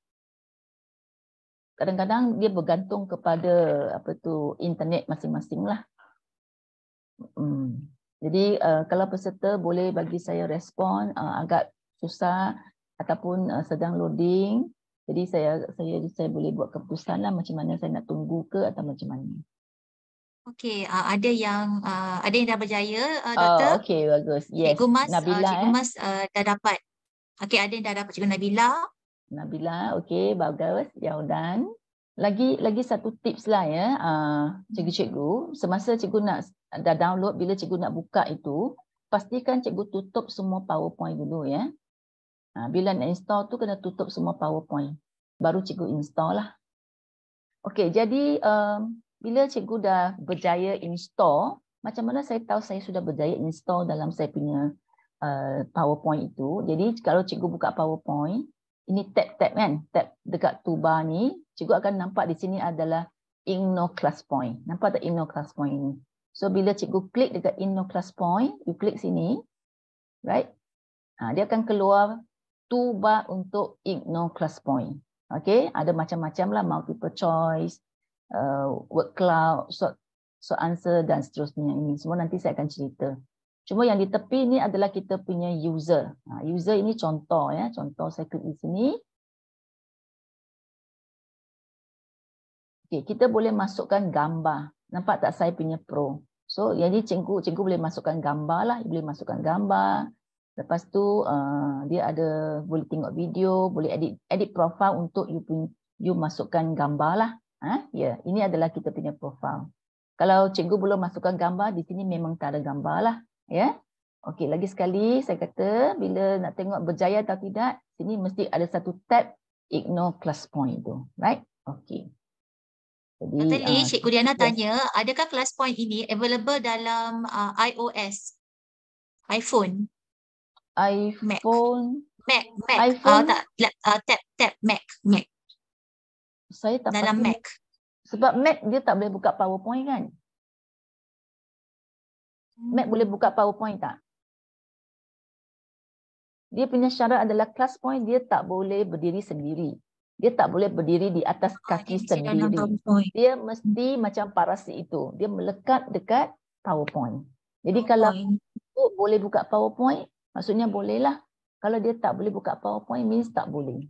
Kadang-kadang dia bergantung kepada internet masing-masing lah. Jadi kalau peserta boleh bagi saya respon agak susah ataupun sedang loading. Jadi saya boleh buat keputusan lah macam mana saya nak tunggu ke atau macam mana. Okey, ada yang dah berjaya, Doktor. Okey, bagus. Yes. Cikgu Mas, Nabila, Cikgu Mas dah dapat. Okey, ada yang dah dapat Cikgu Nabila. Nabila, okey, bagus. Ya, dan lagi satu tips lah ya, cikgu-cikgu. Semasa cikgu dah download, bila cikgu nak buka itu, pastikan cikgu tutup semua PowerPoint dulu ya. Bila nak install tu kena tutup semua PowerPoint. Baru cikgu install lah. Okey, jadi bila cikgu dah berjaya install, macam mana saya tahu saya sudah berjaya install dalam saya punya PowerPoint itu. Jadi kalau cikgu buka PowerPoint, ini tab kan, tab dekat toolbar ni, cikgu akan nampak di sini adalah Ignore Class Point. Nampak tak Ignore Class Point ni? So bila cikgu klik dekat Ignore Class Point, you klik sini, right? Dia akan keluar toolbar untuk Ignore Class Point. Okay, ada macam-macam lah, multiple choice, word cloud, short answer dan seterusnya. Ini semua nanti saya akan cerita. Cuma yang di tepi ni adalah kita punya user. User ini contoh ya, contoh saya klik di sini. Okay, kita boleh masukkan gambar. Nampak tak saya punya pro? So, jadi cikgu boleh masukkan gambar lah, boleh masukkan gambar. Lepas tu dia ada boleh tengok video, boleh edit profile untuk you masukkan gambar lah. Ya, ini adalah kita punya profile. Kalau cikgu belum masukkan gambar, di sini memang tak ada gambar lah. Ya. Okey, lagi sekali saya kata bila nak tengok berjaya atau tidak, sini mesti ada satu tab Ignore Class Point tu. Right? Okey. Tadi Cikgu Diana tanya, adakah class point ini available dalam iOS, iPhone? iPhone. Mac. iPhone. Tab Mac. Saya tak dalam pasti. Mac. Sebab Mac dia tak boleh buka PowerPoint kan? Mac boleh buka PowerPoint tak? Dia punya syarat adalah class point dia tak boleh berdiri sendiri. Dia tak boleh berdiri di atas kaki sendiri. Dia mesti macam parasit itu. Dia melekat dekat PowerPoint. Jadi kalau boleh buka PowerPoint, maksudnya bolehlah. Kalau dia tak boleh buka PowerPoint, means tak boleh.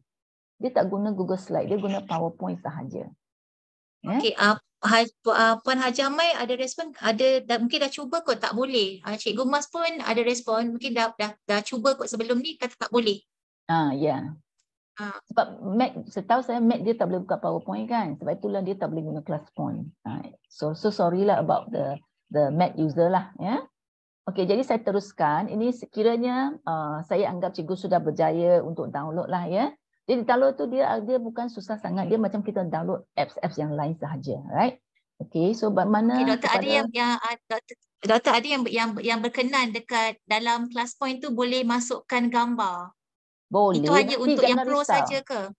Dia tak guna Google Slide, dia guna PowerPoint sahaja. Okey, Puan Haji Amai ada respon, mungkin dah cuba kot tak boleh. Cikgu Mas pun ada respon, mungkin dah cuba kot sebelum ni kata tak boleh. Ya. Sebab Mac, setahu saya Mac dia tak boleh buka PowerPoint kan. Sebab itulah dia tak boleh guna class point. So sorry lah about the Mac user lah ya. Okey, jadi saya teruskan. Ini sekiranya saya anggap cikgu sudah berjaya untuk download lah ya. Jadi download tu dia bukan susah sangat. Dia macam kita download apps yang lain sahaja, right? Okey, so bagaimana Doktor ada yang berkenan dekat dalam class point tu boleh masukkan gambar. Boleh. Itu hanya untuk yang pro saja ke?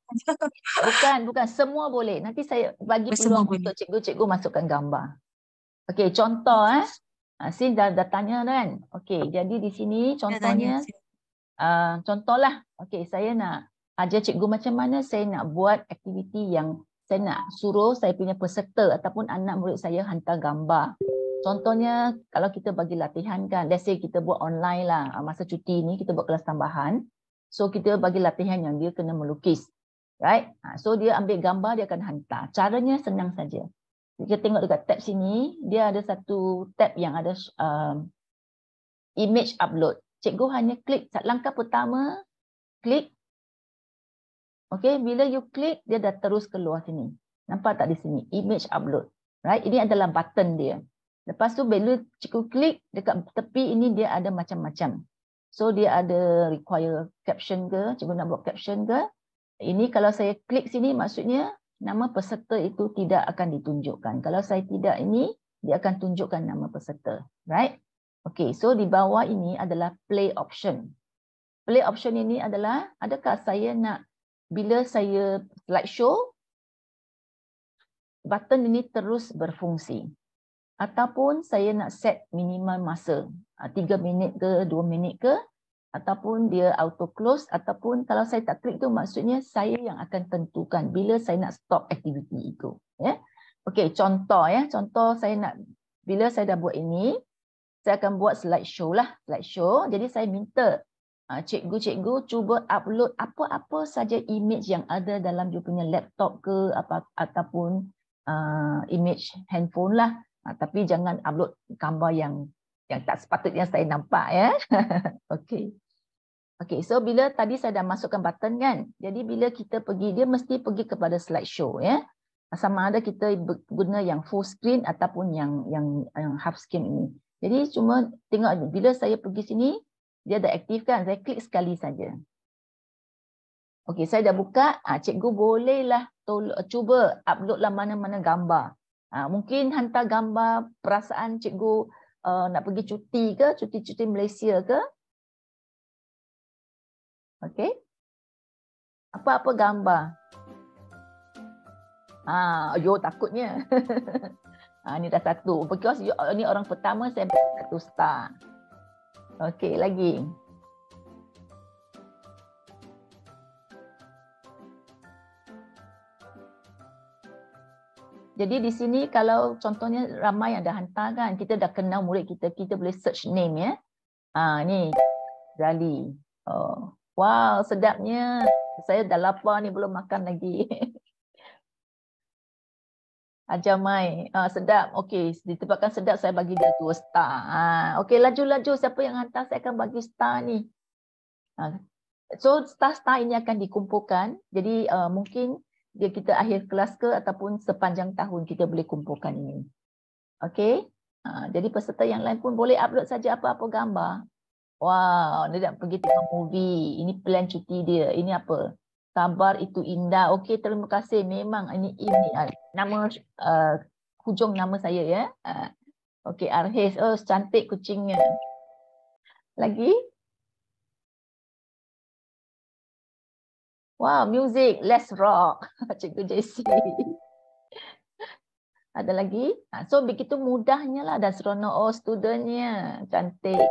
Bukan. Semua boleh. Nanti saya bagi peluang untuk cikgu-cikgu masukkan gambar. Okey, contoh Sin dah tanya kan? Okey, jadi di sini contohnya contohlah. Okey, saya nak ajar cikgu macam mana saya nak buat aktiviti yang saya nak suruh saya punya peserta ataupun anak murid saya hantar gambar. Contohnya kalau kita bagi latihan kan, let's say kita buat online lah, masa cuti ni kita buat kelas tambahan. So kita bagi latihan yang dia kena melukis. Right? So dia ambil gambar, dia akan hantar. Caranya senang saja. Kita tengok dekat tab sini, dia ada satu tab yang ada image upload. Cikgu hanya klik langkah pertama, klik. Okey, bila you klik, dia dah terus keluar sini. Nampak tak di sini? Image upload. Right? Ini adalah button dia. Lepas tu bila cikgu klik dekat tepi ini dia ada macam-macam. So dia ada require caption ke, cikgu nak buat caption ke. Ini kalau saya klik sini maksudnya nama peserta itu tidak akan ditunjukkan. Kalau saya tidak ini, dia akan tunjukkan nama peserta. Right? Okay, so di bawah ini adalah play option. Play option ini adalah, adakah saya nak, bila saya slideshow, button ini terus berfungsi. Ataupun saya nak set minimal masa, 3 minit ke, 2 minit ke, ataupun dia auto close, ataupun kalau saya tak klik tu maksudnya saya yang akan tentukan bila saya nak stop aktiviti itu. Ya. Okey, contoh ya, contoh saya nak, bila saya dah buat ini, saya akan buat slideshow lah, slideshow. Jadi saya minta cikgu-cikgu cuba upload apa-apa saja image yang ada dalam dia punya laptop ke ataupun image handphone lah. Tapi jangan upload gambar yang tak sepatutnya saya nampak ya. Okey. Okey, so bila tadi saya dah masukkan button kan. Jadi bila kita pergi, dia mesti pergi kepada slideshow ya. Sama ada kita guna yang full screen ataupun yang half screen ini. Jadi cuma tengok bila saya pergi sini, dia dah aktif kan. Saya klik sekali saja. Okey, saya dah buka. Cikgu bolehlah cuba uploadlah mana-mana gambar. Mungkin hantar gambar perasaan cikgu nak pergi cuti ke, cuti-cuti Malaysia ke. Okey. Apa-apa gambar. Yo takutnya. Ni dah satu. Because ni orang pertama saya bagi satu star. Okey, lagi. Jadi di sini kalau contohnya ramai yang dah hantar kan, kita dah kenal murid kita, kita boleh search name ya. Ni Zali. Wow, sedapnya. Saya dah lapar ni, belum makan lagi. Ajamai, sedap. Okey, ditebakkan sedap, saya bagi dia 2 star. Okey, laju-laju siapa yang hantar saya akan bagi star ni. So star-star ini akan dikumpulkan. Jadi mungkin dia kita akhir kelas ke ataupun sepanjang tahun kita boleh kumpulkan ini. Okey. Jadi peserta yang lain pun boleh upload saja apa-apa gambar. Wow, dia nak pergi tengok movie. Ini plan cuti dia. Ini apa? Kabar itu indah. Okey, terima kasih. Memang ini nama hujung nama saya ya. Okey, Arhis. Oh, cantik kucingnya. Lagi? Wow, music, let's rock. Cikgu JC. Ada lagi? So begitu mudahnya lah dan seronok. Oh, studentnya cantik.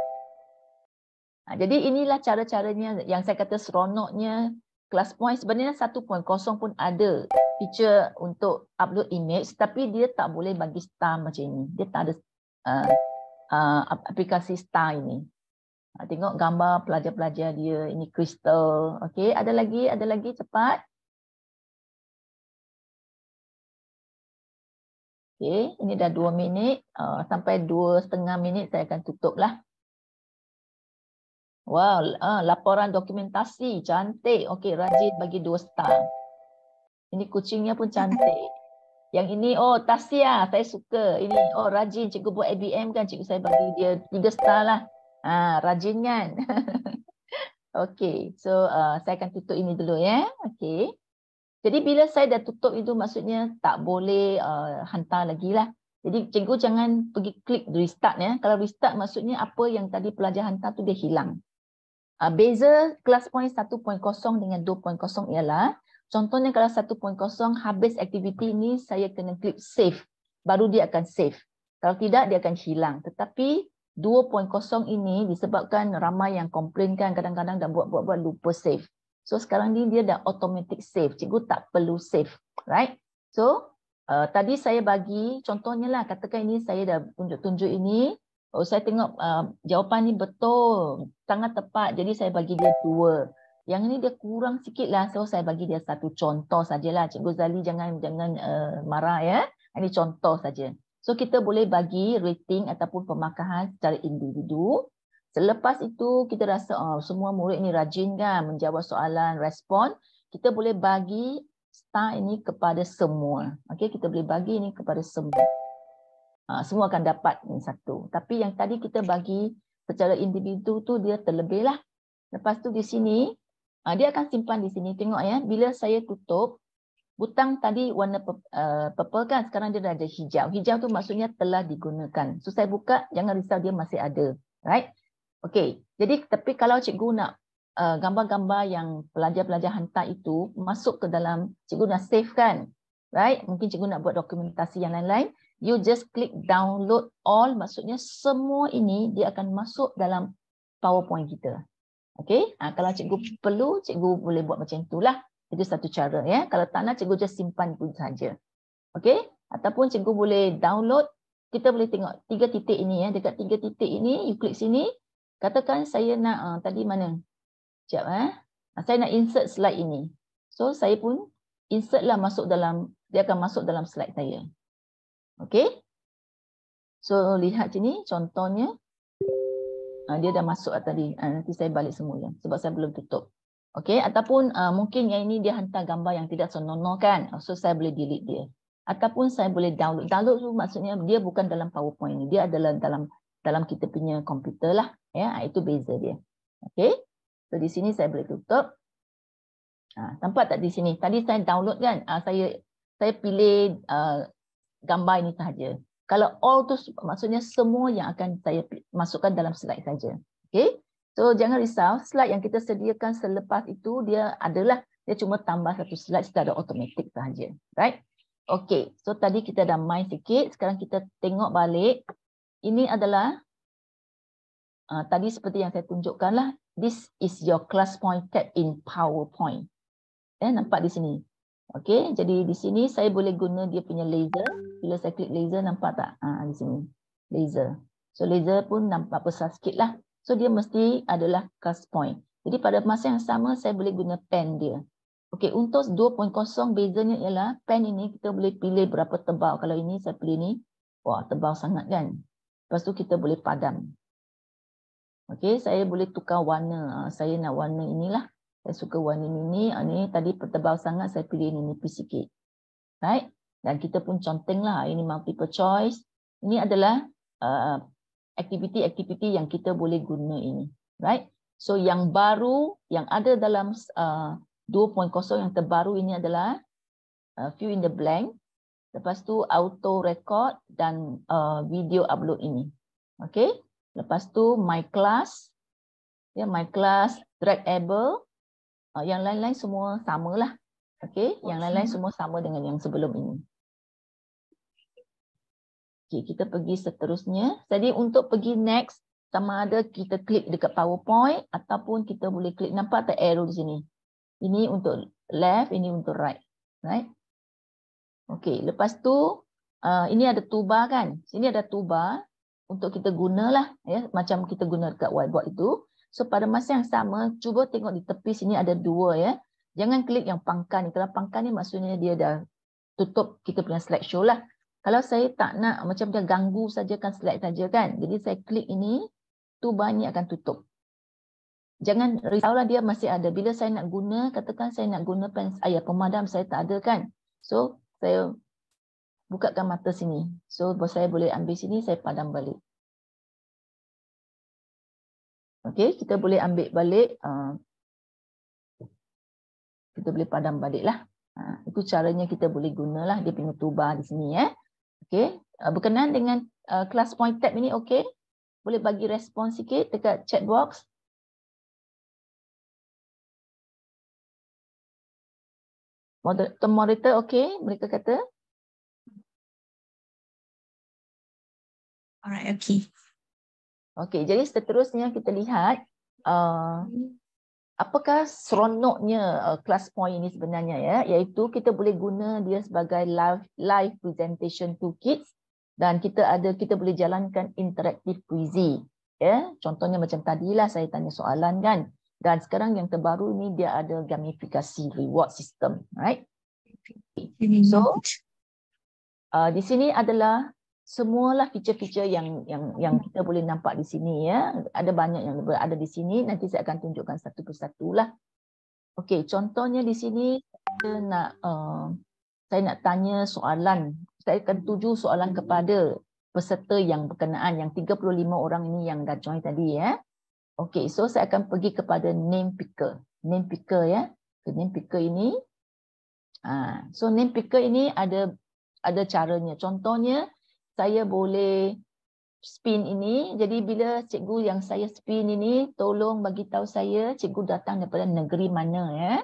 Jadi inilah cara-caranya yang saya kata seronoknya Class Point. Sebenarnya 1.0 pun ada feature untuk upload image, tapi dia tak boleh bagi star macam ini. Dia tak ada aplikasi star ini. Tengok gambar pelajar-pelajar dia. Ini kristal. Okey, ada lagi cepat. Okey, ini dah 2 minit. Sampai 2,5 minit saya akan tutup lah. Wow, laporan dokumentasi. Cantik. Okey, rajin bagi 2 star. Ini kucingnya pun cantik. Yang ini, Tasya. Saya suka. Ini, rajin. Cikgu buat ABM kan. Cikgu saya bagi dia 3 star lah. Rajin kan. Okey, so saya akan tutup ini dulu ya. Okey. Jadi bila saya dah tutup itu maksudnya tak boleh hantar lagi lah. Jadi cikgu jangan pergi klik restart ya. Kalau restart maksudnya apa yang tadi pelajar hantar tu dia hilang. Beza Class Point 1.0 dengan 2.0 ialah, contohnya kalau 1.0 habis aktiviti ini saya kena klik save. Baru dia akan save. Kalau tidak dia akan hilang. Tetapi 2.0 ini disebabkan ramai yang komplain kan kadang-kadang dah buat lupa save. So sekarang ni dia dah automatic save. Cikgu tak perlu save. Right? So tadi saya bagi contohnya lah, katakan ini saya dah tunjuk-tunjuk ini. Saya tengok jawapan ni betul. Sangat tepat. Jadi saya bagi dia 2. Yang ini dia kurang sikit lah. So saya bagi dia 1 contoh sajalah. Cikgu Zali jangan marah ya. Ini contoh saja. So kita boleh bagi rating ataupun pemakahan secara individu. Selepas itu kita rasa semua murid ni rajin kan menjawab soalan, respon, kita boleh bagi star ini kepada semua. Okey, kita boleh bagi ini kepada semua. Semua akan dapat ini satu. Tapi yang tadi kita bagi secara individu tu dia terlebih lah. Lepas tu di sini dia akan simpan di sini. Tengok ya, bila saya tutup butang tadi warna purple kan, sekarang dia dah ada hijau. Hijau tu maksudnya telah digunakan. So saya buka, jangan risau dia masih ada. Right? Okey. Jadi tapi kalau cikgu nak gambar-gambar yang pelajar-pelajar hantar itu masuk ke dalam, cikgu nak save kan. Right? Mungkin cikgu nak buat dokumentasi yang lain-lain. You just click download all, maksudnya semua ini dia akan masuk dalam PowerPoint kita. Okey. Kalau cikgu perlu, cikgu boleh buat macam itulah. Itu satu cara ya. Kalau tak nak, cikgu just simpan pun saja. Okey? Ataupun cikgu boleh download. Kita boleh tengok 3 titik ini ya. Dekat 3 titik ini, you klik sini. Katakan saya nak tadi mana? Sekejap saya nak insert slide ini. So saya pun insert lah masuk dalam, dia akan masuk dalam slide saya. Okey? So lihat sini contohnya. Dia dah masuk tadi. Nanti saya balik semua ya. Sebab saya belum tutup. Okey, ataupun mungkin yang ini dia hantar gambar yang tidak senonoh kan. So saya boleh delete dia. Ataupun saya boleh download. Download tu maksudnya dia bukan dalam PowerPoint ni. Dia adalah dalam kita punya komputer lah. Ya, itu beza dia. Okey. So di sini saya boleh tutup. Nampak tak di sini? Tadi saya download kan. Saya pilih gambar ini sahaja. Kalau all tu maksudnya semua yang akan saya masukkan dalam slide saja. Okey. So jangan risau, slide yang kita sediakan selepas itu dia cuma tambah satu slide secara automatik sahaja. Right? Okey, so tadi kita dah main sikit, sekarang kita tengok balik. Ini adalah tadi seperti yang saya tunjukkan lah, this is your class point tab in PowerPoint. Nampak di sini. Okey, jadi di sini saya boleh guna dia punya laser. Bila saya klik laser, nampak tak? Di sini, laser. So laser pun nampak besar sikit lah. So dia mesti adalah class point. Jadi pada masa yang sama saya boleh guna pen dia. Okey, untuk 2.0 bezanya ialah pen ini kita boleh pilih berapa tebal. Kalau ini saya pilih ni, wah tebal sangat kan. Lepas tu kita boleh padam. Okey, saya boleh tukar warna. Saya nak warna inilah. Saya suka warna ini. Ini tadi tebal sangat, saya pilih ini nipis sikit. Right? Dan kita pun contenglah. Ini multiple choice. Ini adalah aktiviti-aktiviti yang kita boleh guna ini. Right? So yang baru, yang ada dalam 2.0 yang terbaru ini adalah fill in the blank. Lepas tu auto record dan video upload ini. Okay? Lepas tu my class. Ya, my class dragable. Yang lain-lain semua samalah. Okay? Yang lain-lain semua sama dengan yang sebelum ini. Okay, kita pergi seterusnya. Jadi untuk pergi next, sama ada kita klik dekat PowerPoint ataupun kita boleh klik, nampak tak arrow di sini? Ini untuk left, ini untuk right. Right? Okay, lepas tu ini ada toolbar kan? Sini ada toolbar untuk kita gunalah ya, macam kita guna dekat whiteboard itu. So pada masa yang sama, cuba tengok di tepi sini ada 2 ya. Jangan klik yang pangkal ni. Kalau pangkal ni maksudnya dia dah tutup kita punya slideshow lah. Kalau saya tak nak, macam dia ganggu saja kan slide saja kan. Jadi saya klik ini, toolbar ni akan tutup. Jangan risaulah, dia masih ada. Bila saya nak guna, katakan saya nak guna pemadam, saya tak ada kan. So saya bukakan mata sini. So saya boleh ambil sini, saya padam balik. Okey, kita boleh ambil balik. Kita boleh padam balik lah. Itu caranya kita boleh gunalah dia punya toolbar di sini ya. Okey, berkenaan dengan class point tab ini okey. Boleh bagi respon sikit dekat chat box. Moderator okey, mereka kata. Alright, okey. Okey, jadi seterusnya kita lihat apakah seronoknya class point ini sebenarnya ya, iaitu kita boleh guna dia sebagai live presentation toolkit dan kita boleh jalankan interaktif kuizi ya. Contohnya macam tadilah saya tanya soalan kan, dan sekarang yang terbaru ni dia ada gamifikasi reward system, right? So Di sini adalah semualah feature-feature yang kita boleh nampak di sini ya. Ada banyak yang berada di sini. Nanti saya akan tunjukkan satu persatu lah. Okey, contohnya di sini saya nak tanya soalan. Saya akan tuju soalan kepada peserta yang berkenaan, yang 35 orang ini yang dah join tadi ya. Okey, so saya akan pergi kepada name picker. Name picker ya. Name picker ini. So name picker ini ada caranya. Contohnya saya boleh spin ini. Jadi bila cikgu yang saya spin ini, tolong bagi tahu saya cikgu datang daripada negeri mana ya.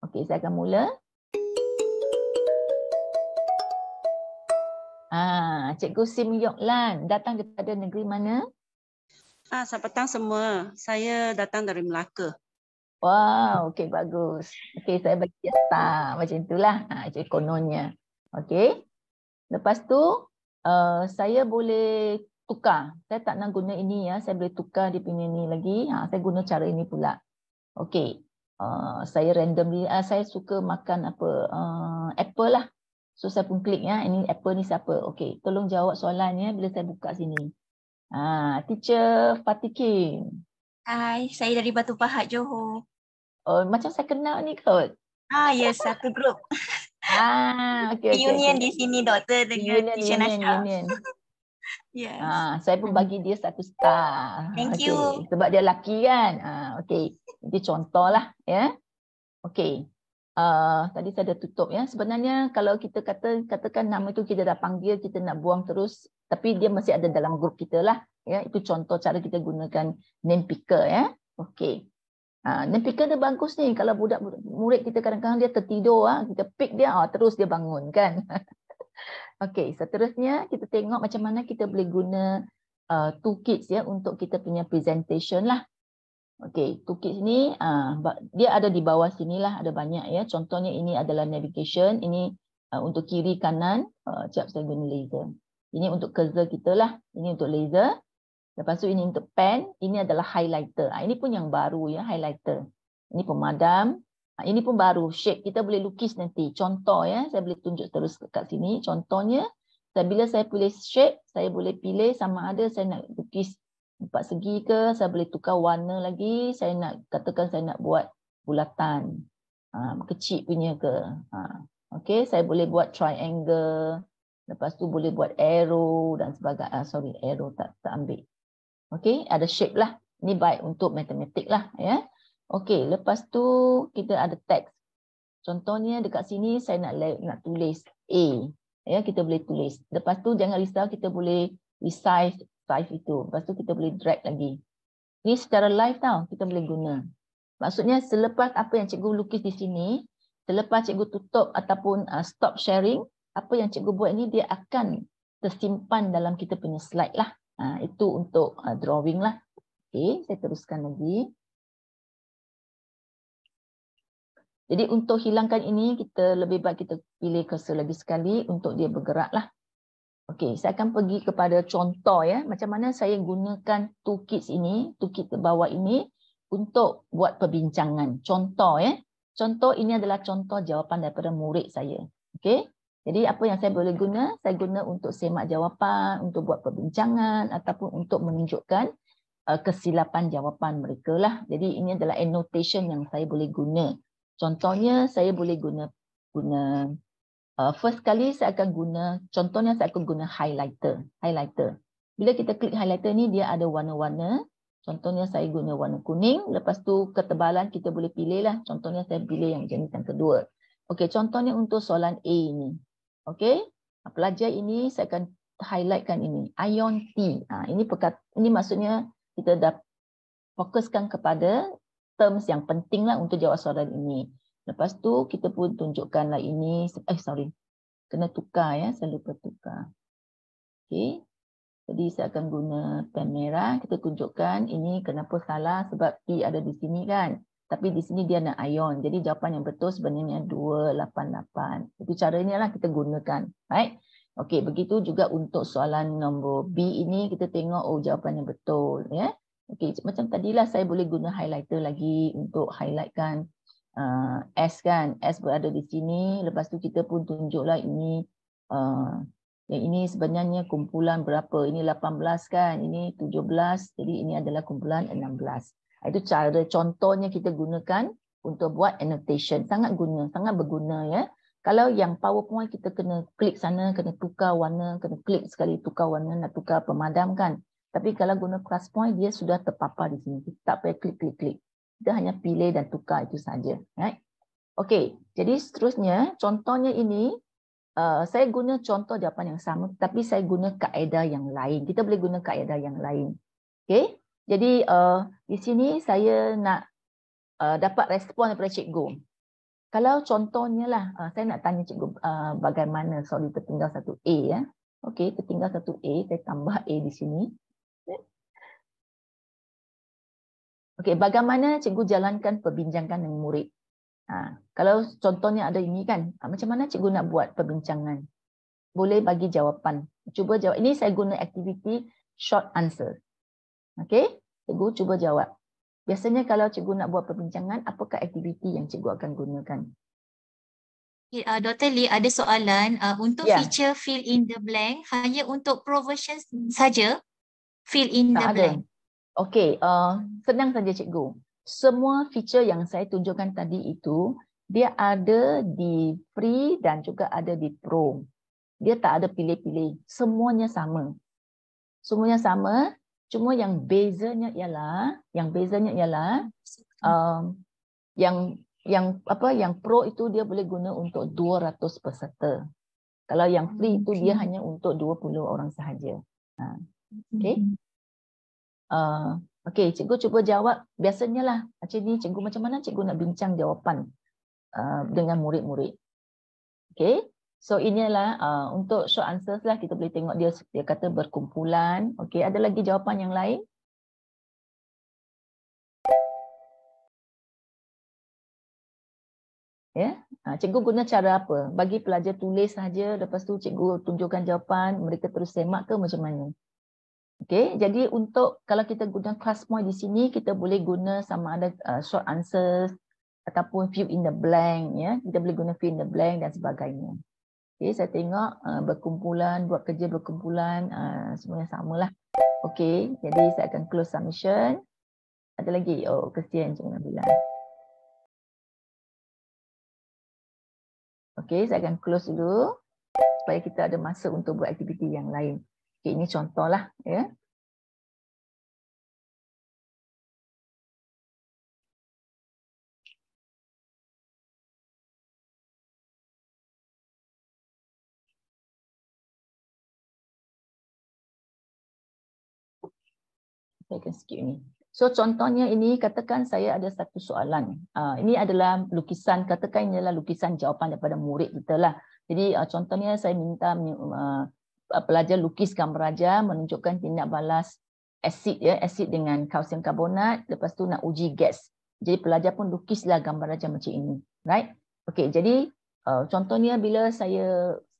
Okey, saya akan mula. Cikgu Sim Yok Lan datang daripada negeri mana? Selamat petang semua. Saya datang dari Melaka. Wow, okey bagus. Okey, saya bagi dia star macam itulah. Itu kononnya. Okey. Lepas tu saya boleh tukar. Saya tak nak guna ini ya. Saya boleh tukar dia punya ni lagi. Saya guna cara ini pula. Okey. Saya randomly saya suka makan apa? Apple lah. So saya pun klik ya. Ini apple ni siapa? Okey, tolong jawab soalannya bila saya buka sini. Teacher Fatikin. Hai, saya dari Batu Pahat, Johor. Oh, macam saya kenal ni kot. Yes, satu grup. Okey. Union di sini, Doktor, dengan Teacher Nasha. Union. Yes. Saya pun bagi dia satu star. Thank you. Sebab dia lelaki kan. Okey. Ini contoh lah ya. Okey. Tadi saya dah tutup ya. Sebenarnya kalau kita katakan nama tu kita dah panggil, kita nak buang terus, tapi dia masih ada dalam grup kita lah. Ya, itu contoh cara kita gunakan name picker ya. Okey. Name picker dia bagus ni. Kalau murid kita kadang-kadang dia tertidur, kita pick dia, terus dia bangun kan. Okey, seterusnya kita tengok macam mana kita boleh guna toolkits ya untuk kita punya presentation lah. Okey, toolkits ni dia ada di bawah sinilah, ada banyak ya. Contohnya ini adalah navigation, ini untuk kiri kanan. Sekejap saya guna laser. Ini untuk cursor kita lah, ini untuk laser. Lepas tu ini untuk pen, ini adalah highlighter. Ini pun yang baru ya, highlighter. Ini pemadam. Ini pun baru, shape. Kita boleh lukis nanti. Contoh ya, saya boleh tunjuk terus kat sini. Contohnya, bila saya pilih shape, saya boleh pilih sama ada saya nak lukis 4 segi ke, saya boleh tukar warna lagi. Saya nak, katakan saya nak buat bulatan. Kecil punya ke. Okey, saya boleh buat triangle. Lepas tu boleh buat arrow dan sebagainya. Arrow tak ambil. Okey, ada shape lah. Ini baik untuk matematik lah ya. Okey, lepas tu kita ada teks. Contohnya dekat sini saya nak tulis A. Ya, kita boleh tulis. Lepas tu jangan risau, kita boleh resize itu. Lepas tu kita boleh drag lagi. Ini secara live tau, kita boleh guna. Maksudnya selepas apa yang cikgu lukis di sini, selepas cikgu tutup ataupun stop sharing, apa yang cikgu buat ni dia akan tersimpan dalam kita punya slide lah. Itu untuk drawing lah. Okey, saya teruskan lagi. Jadi untuk hilangkan ini, kita lebih baik kita pilih cursor lagi sekali untuk dia bergerak lah. Okey, saya akan pergi kepada contoh ya. Macam mana saya gunakan toolkits ini, toolkit bawah ini untuk buat perbincangan. Contoh ya. Contoh ini adalah contoh jawapan daripada murid saya. Okey. Jadi apa yang saya boleh guna? Saya guna untuk semak jawapan, untuk buat perbincangan ataupun untuk menunjukkan kesilapan jawapan mereka lah. Jadi ini adalah annotation yang saya boleh guna. Contohnya saya boleh guna first kali saya akan guna, contohnya saya akan guna highlighter. Bila kita klik highlighter ni dia ada warna-warna. Contohnya saya guna warna kuning. Lepas tu ketebalan kita boleh pilih lah. Contohnya saya pilih yang jenis yang kedua. Okey, contohnya untuk soalan A ni. Okey, pelajar ini saya akan highlightkan ini. Ion T. Ini maksudnya kita dah fokuskan kepada terms yang penting lah untuk jawab soalan ini. Lepas tu kita pun tunjukkanlah ini. Kena tukar ya. Saya lupa tukar. Okey. Jadi saya akan guna pen merah. Kita tunjukkan ini kenapa salah sebab T ada di sini kan. Tapi di sini dia nak ion. Jadi jawapan yang betul sebenarnya 288. Itu caranya lah kita gunakan. Right? Okey, begitu juga untuk soalan nombor B ini kita tengok jawapan yang betul ya. Okey, macam tadilah saya boleh guna highlighter lagi untuk highlightkan S kan. S berada di sini. Lepas tu kita pun tunjuklah ini Yang ini sebenarnya kumpulan berapa? Ini 18 kan, ini 17, jadi ini adalah kumpulan 16. Itu cara contohnya kita gunakan untuk buat annotation. Sangat berguna ya. Kalau yang PowerPoint kita kena klik sana, kena tukar warna, kena klik sekali tukar warna, nak tukar pemadam kan. Tapi kalau guna ClassPoint, dia sudah terpapar di sini. Kita tak payah klik. Kita hanya pilih dan tukar itu saja. Right? Okey, jadi seterusnya contohnya ini, saya guna contoh jawapan yang sama, tapi saya guna kaedah yang lain. Kita boleh guna kaedah yang lain. Okey, jadi di sini saya nak dapat respon daripada cikgu. Kalau contohnya lah, saya nak tanya cikgu bagaimana, sorry tertinggal satu A ya. Okey, tertinggal satu A, saya tambah A di sini. Okey, bagaimana cikgu jalankan perbincangan dengan murid? Kalau contohnya ada ini kan, macam mana cikgu nak buat perbincangan? Boleh bagi jawapan. Cuba jawab. Ini saya guna aktiviti short answer. Okey, cikgu cuba jawab. Biasanya kalau cikgu nak buat perbincangan, apakah aktiviti yang cikgu akan gunakan? Dr. Lee, ada soalan untuk feature fill in the blank hanya untuk pro version saja fill in the blank. Okey, senang saja cikgu. Semua feature yang saya tunjukkan tadi itu dia ada di free dan juga ada di pro. Dia tak ada pilih-pilih. Semuanya sama. Semuanya sama. Cuma yang bezanya ialah yang pro itu dia boleh guna untuk 200 peserta. Kalau yang free itu dia hanya untuk 20 orang sahaja. Okey. Okey, cikgu cuba jawab. Biasanya lah macam ni, cikgu macam mana cikgu nak bincang jawapan dengan murid-murid. Okey. So inilah untuk short answers lah, kita boleh tengok dia kata berkumpulan. Okey, ada lagi jawapan yang lain? Ya, cikgu guna cara apa? Bagi pelajar tulis saja, lepas tu cikgu tunjukkan jawapan, mereka terus semak ke macam mana? Okey, jadi untuk kalau kita guna ClassPoint di sini, kita boleh guna sama ada short answers ataupun fill in the blank ya. Kita boleh guna fill in the blank dan sebagainya. Okey, saya tengok berkumpulan, buat kerja berkumpulan, semuanya samalah. Okey, jadi saya akan close submission. Ada lagi? Oh, kesian Cikgu Nabila. Okey, saya akan close dulu supaya kita ada masa untuk buat aktiviti yang lain. Okey, ini contohlah ya. Saya akan skip ni. So contohnya ini, katakan saya ada satu soalan. Ini adalah lukisan, katakan ini adalah lukisan jawapan daripada murid kita lah. Jadi contohnya saya minta pelajar lukis gambar raja menunjukkan tindak balas asid ya, asid dengan kalsium karbonat, lepas tu nak uji gas. Jadi pelajar pun lukislah gambar raja macam ini. Right? Okey, jadi contohnya bila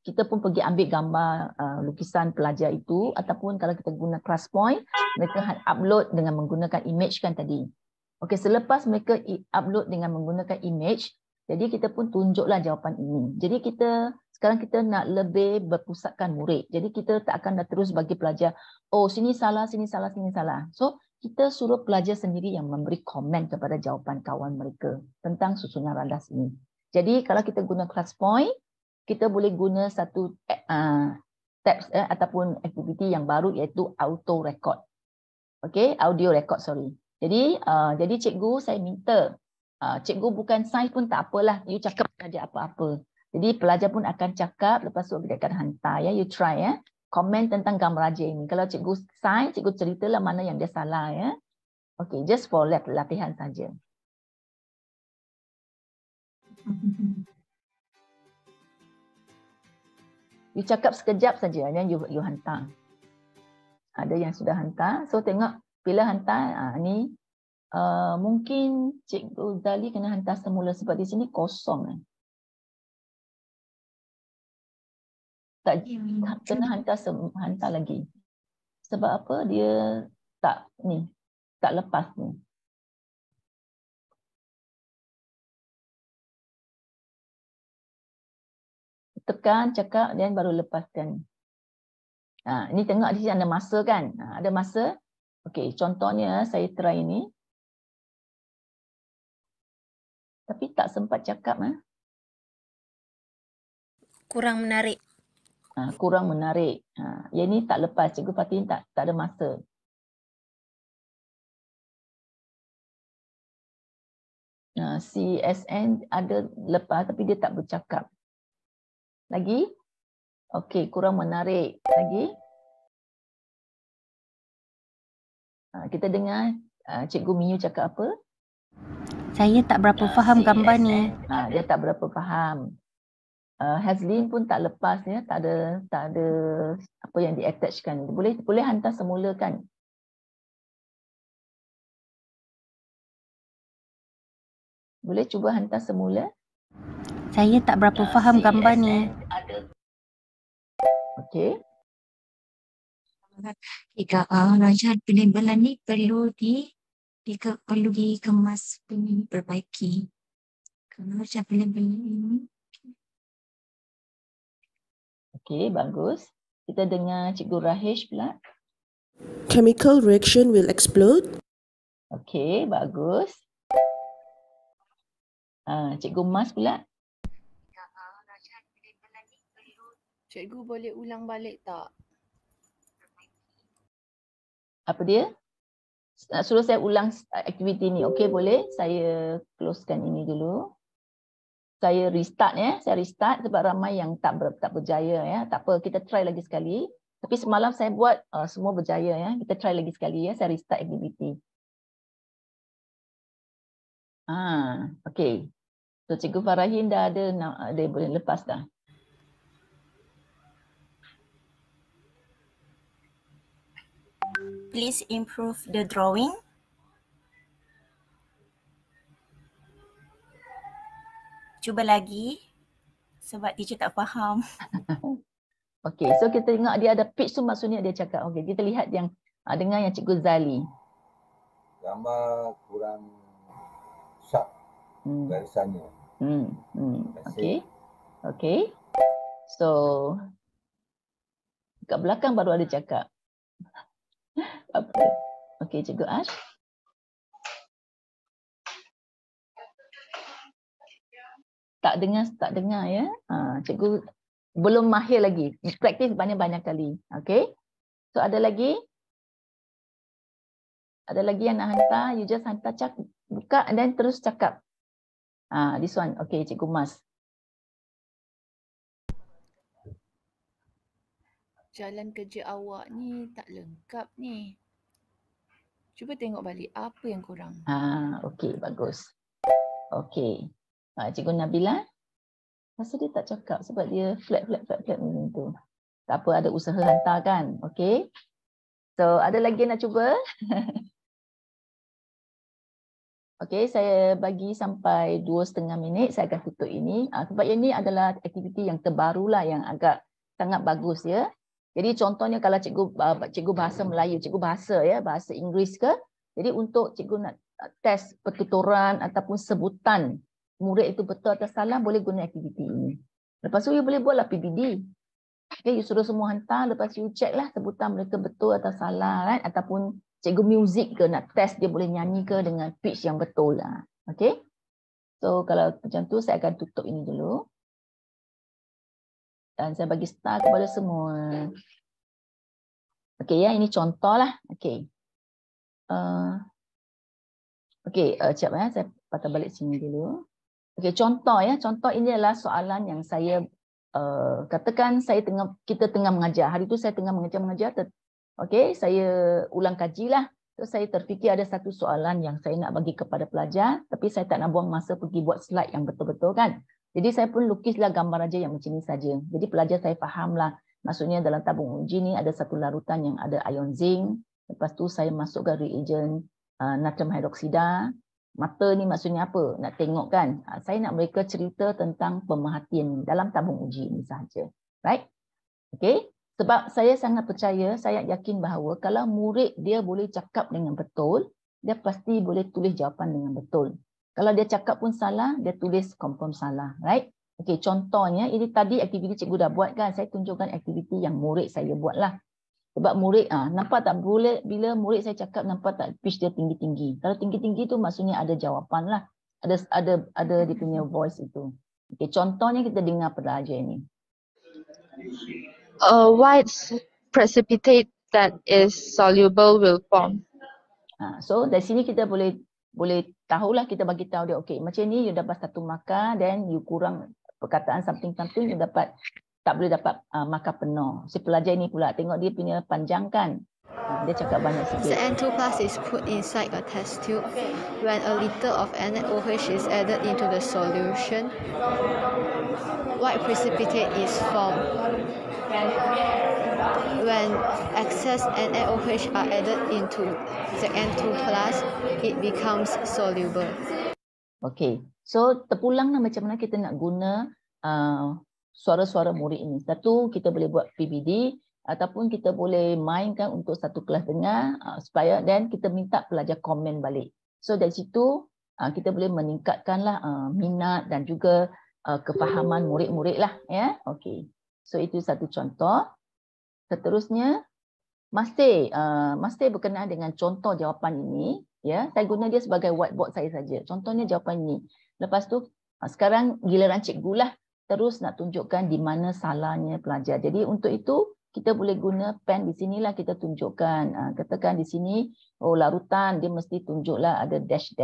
kita pun pergi ambil gambar lukisan pelajar itu, ataupun kalau kita guna ClassPoint, mereka upload dengan menggunakan image kan tadi. Okey, selepas mereka upload dengan menggunakan image, jadi kita pun tunjuklah jawapan ini. Jadi sekarang kita nak lebih berpusatkan murid. Jadi kita tak akan dah terus bagi pelajar, oh sini salah, sini salah, sini salah. So kita suruh pelajar sendiri yang memberi komen kepada jawapan kawan mereka tentang susunan radas ini. Jadi kalau kita guna ClassPoint, kita boleh guna satu tabs ataupun aktiviti yang baru iaitu auto record. Okey, audio record sorry. Jadi cikgu saya minta cikgu bukan sign pun tak apalah, you cakap saja apa-apa. Jadi pelajar pun akan cakap, lepas tu kita akan hantar ya, you try ya. Komen tentang gambar raja ini. Kalau cikgu sign, cikgu ceritalah mana yang dia salah ya. Okey, just for latihan saja. You cakap sekejap saja dan you hantar. Ada yang sudah hantar. So tengok bila hantar ni mungkin Cikgu Zali kena hantar semula sebab di sini kosong. Tak kena hantar lagi. Sebab apa dia tak lepas ni. Tekan, cakap dan baru lepaskan. Ini tengok di sini ada masa kan? Ada masa. Okey, contohnya saya try ini. Tapi tak sempat cakap. Kurang menarik. Kurang menarik. Yang ni tak lepas. Cikgu Fatin tak ada masa. CSN ada lepas tapi dia tak bercakap. Lagi? Okey, kurang menarik. Lagi? Kita dengar Cikgu Miyu cakap apa? Saya tak berapa faham gambar ni. Dia tak berapa faham. Hazlin pun tak lepas ya, tak ada apa yang di-attachkan. Boleh hantar semula kan? Boleh cuba hantar semula? Saya tak berapa faham gambar ni. Okey. Jika rajah penembalan ni perlu dikemas, diperbaiki. Kalau rajah penembalan ini. Okey, bagus. Kita dengar Cikgu Rahish pula. Chemical reaction will explode. Okey, bagus. Cikgu Mas pula. Cikgu boleh ulang balik tak? Apa dia? Suruh saya ulang aktiviti ni. Okey, boleh. Saya closekan ini dulu. Saya restart ya. Saya restart sebab ramai yang tak berjaya ya. Tak apa, kita try lagi sekali. Tapi semalam saya buat semua berjaya ya. Kita try lagi sekali ya. Saya restart aktiviti. Okey. So Cikgu Farahin dah ada, dia boleh lepas dah. Please improve the drawing. Cuba lagi sebab teacher tak faham. Okey, so kita tengok dia ada pitch tu maksudnya dia cakap. Okey, kita lihat yang dengan yang Cikgu Zali. Gambar kurang sharp garisannya. Okey. Okey. So kat belakang baru ada cakap. Apa? Okey, Cikgu Ash. Tak dengar ya. Cikgu belum mahir lagi. Praktis banyak-banyak kali. Okey. So ada lagi? Ada lagi yang nak hantar? You just hantar buka and then terus cakap. This one. Okey, Cikgu Mas. Jalan kerja awak ni tak lengkap ni. Cuba tengok balik apa yang kurang. Okey, bagus. Okey. Cikgu Nabila. Rasa dia tak cakap sebab dia flat macam tu. Tak apa, ada usaha hantar kan. Okey. So, ada lagi yang nak cuba? Okey, saya bagi sampai 2.5 minit. Saya akan tutup ini. Sebab ini adalah aktiviti yang terbaru lah, yang agak sangat bagus ya. Jadi contohnya kalau cikgu bahasa Melayu, cikgu bahasa ya, bahasa Inggeris ke. Jadi untuk cikgu nak test pertuturan ataupun sebutan murid itu betul atau salah, boleh guna aktiviti ini. Lepas tu you boleh buatlah PBD. Okay, you suruh semua hantar, lepas you check lah sebutan mereka betul atau salah kan. Ataupun cikgu muzik ke nak test dia boleh nyanyi ke dengan pitch yang betul lah. Okay. So kalau macam tu saya akan tutup ini dulu. Dan saya bagi start kepada semua. Okay ya, ini contoh lah. Okay. Okay, sekejap ya, saya patah balik sini dulu. Okay, contoh ya, contoh ini adalah soalan yang saya katakan kita tengah mengajar. Hari itu saya tengah mengajar. Okay, saya ulang kaji lah. So, saya terfikir ada satu soalan yang saya nak bagi kepada pelajar, tapi saya tak nak buang masa pergi buat slide yang betul-betul kan. Jadi saya pun lukislah gambar aja yang macam ni saja. Jadi pelajar saya fahamlah. Maksudnya dalam tabung uji ni ada satu larutan yang ada ion zinc. Lepas tu saya masukkan reagent natrium hidroksida. Mata ni maksudnya apa? Nak tengok kan? Saya nak mereka cerita tentang pemerhatian dalam tabung uji ini sahaja. Right? Okay? Sebab saya sangat percaya, saya yakin bahawa kalau murid dia boleh cakap dengan betul, dia pasti boleh tulis jawapan dengan betul. Kalau dia cakap pun salah, dia tulis confirm salah. Right? Okay, contohnya, ini tadi aktiviti cikgu dah buat kan? Saya tunjukkan aktiviti yang murid saya buat lah. Sebab murid, nampak tak boleh bila murid saya cakap, nampak tak pitch dia tinggi-tinggi. Kalau tinggi-tinggi tu maksudnya ada jawapan lah. Ada dia punya voice itu. Okay, contohnya kita dengar pelajar ini. A white precipitate that is soluble will form. So dari sini kita boleh tahulah, kita bagi tahu dia, okay, macam ni you dapat 1 markah, then you kurang perkataan something you dapat, tak boleh dapat markah penuh. Si pelajar ini pula, tengok dia punya panjang kan. Dia cakap banyak sikit. The N2 plus is put inside a test tube. When a liter of NaOH is added into the solution, white precipitate is formed. When excess NaOH are added into the N2 plus, it becomes soluble. Okay, so terpulanglah macam mana kita nak guna suara-suara murid ini. Satu, kita boleh buat PBD ataupun kita boleh mainkan untuk satu kelas dengar supaya, dan kita minta pelajar komen balik. So dari situ kita boleh meningkatkanlah minat dan juga kefahaman murid-murid lah, ya. Okay, so itu satu contoh. Seterusnya masih berkenaan dengan contoh jawapan ini, ya. Saya guna dia sebagai whiteboard saya saja. Contohnya jawapan ini. Lepas tu sekarang giliran cikgu lah terus nak tunjukkan di mana salahnya pelajar. Jadi untuk itu kita boleh guna pen di sinilah, kita tunjukkan. Katakan di sini, larutan dia mesti tunjuklah ada dash,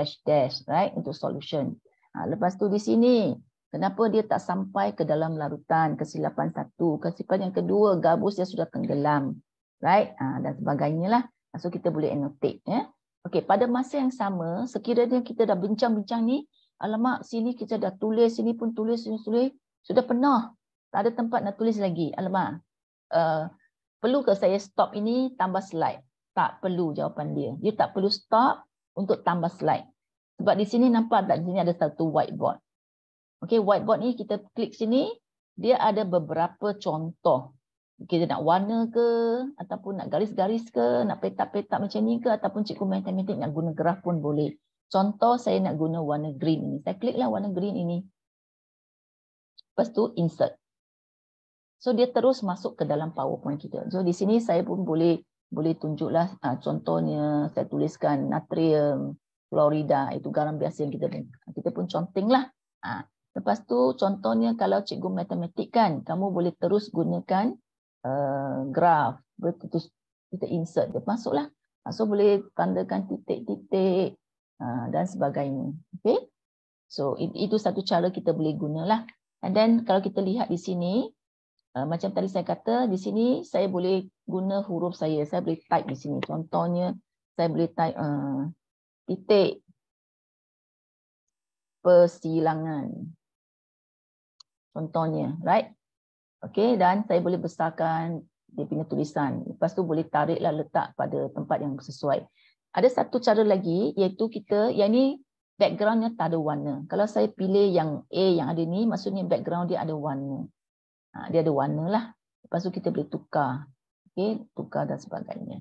right, untuk solution. Lepas tu di sini, kenapa dia tak sampai ke dalam larutan, kesilapan 1, kesilapan yang kedua, gabus dia sudah tenggelam, right, dan sebagainya lah. So kita boleh annotate, ya. Okey, pada masa yang sama, sekiranya kita dah bincang-bincang ni, alamak, sini kita dah tulis, sini pun tulis, sini tulis, sudah penuh, tak ada tempat nak tulis lagi. Alamak, perlu ke saya stop ini tambah slide? Tak perlu jawapan dia. You tak perlu stop untuk tambah slide. Sebab di sini nampak tak, di sini ada satu whiteboard. Okey, whiteboard ni kita klik sini, dia ada beberapa contoh. Kita nak warna ke, ataupun nak garis-garis ke, nak petak-petak macam ni ke, ataupun cikgu matematik nak guna graf pun boleh. Contoh saya nak guna warna green ini. Saya kliklah warna green ini. Lepas tu insert. So dia terus masuk ke dalam PowerPoint kita. So di sini saya pun boleh tunjuklah contohnya, saya tuliskan natrium fluorida, itu garam biasa yang kita pun continglah. Lepas tu contohnya kalau cikgu matematik kan, kamu boleh terus gunakan graf. Terus kita insert, dia masuklah. So boleh tandakan titik-titik dan sebagainya. Okay? So itu satu cara kita boleh gunalah. And then kalau kita lihat di sini, macam tadi saya kata, di sini saya boleh guna huruf saya. Saya boleh type di sini. Contohnya, saya boleh type titik persilangan. Contohnya, right? Okay, dan saya boleh besarkan dia punya tulisan. Lepas tu boleh tariklah letak pada tempat yang sesuai. Ada satu cara lagi, iaitu kita, yang ni backgroundnya tak ada warna. Kalau saya pilih yang A yang ada ni, maksudnya background dia ada warna. Dia ada warna lah. Lepas tu kita boleh tukar. Okay, tukar dan sebagainya.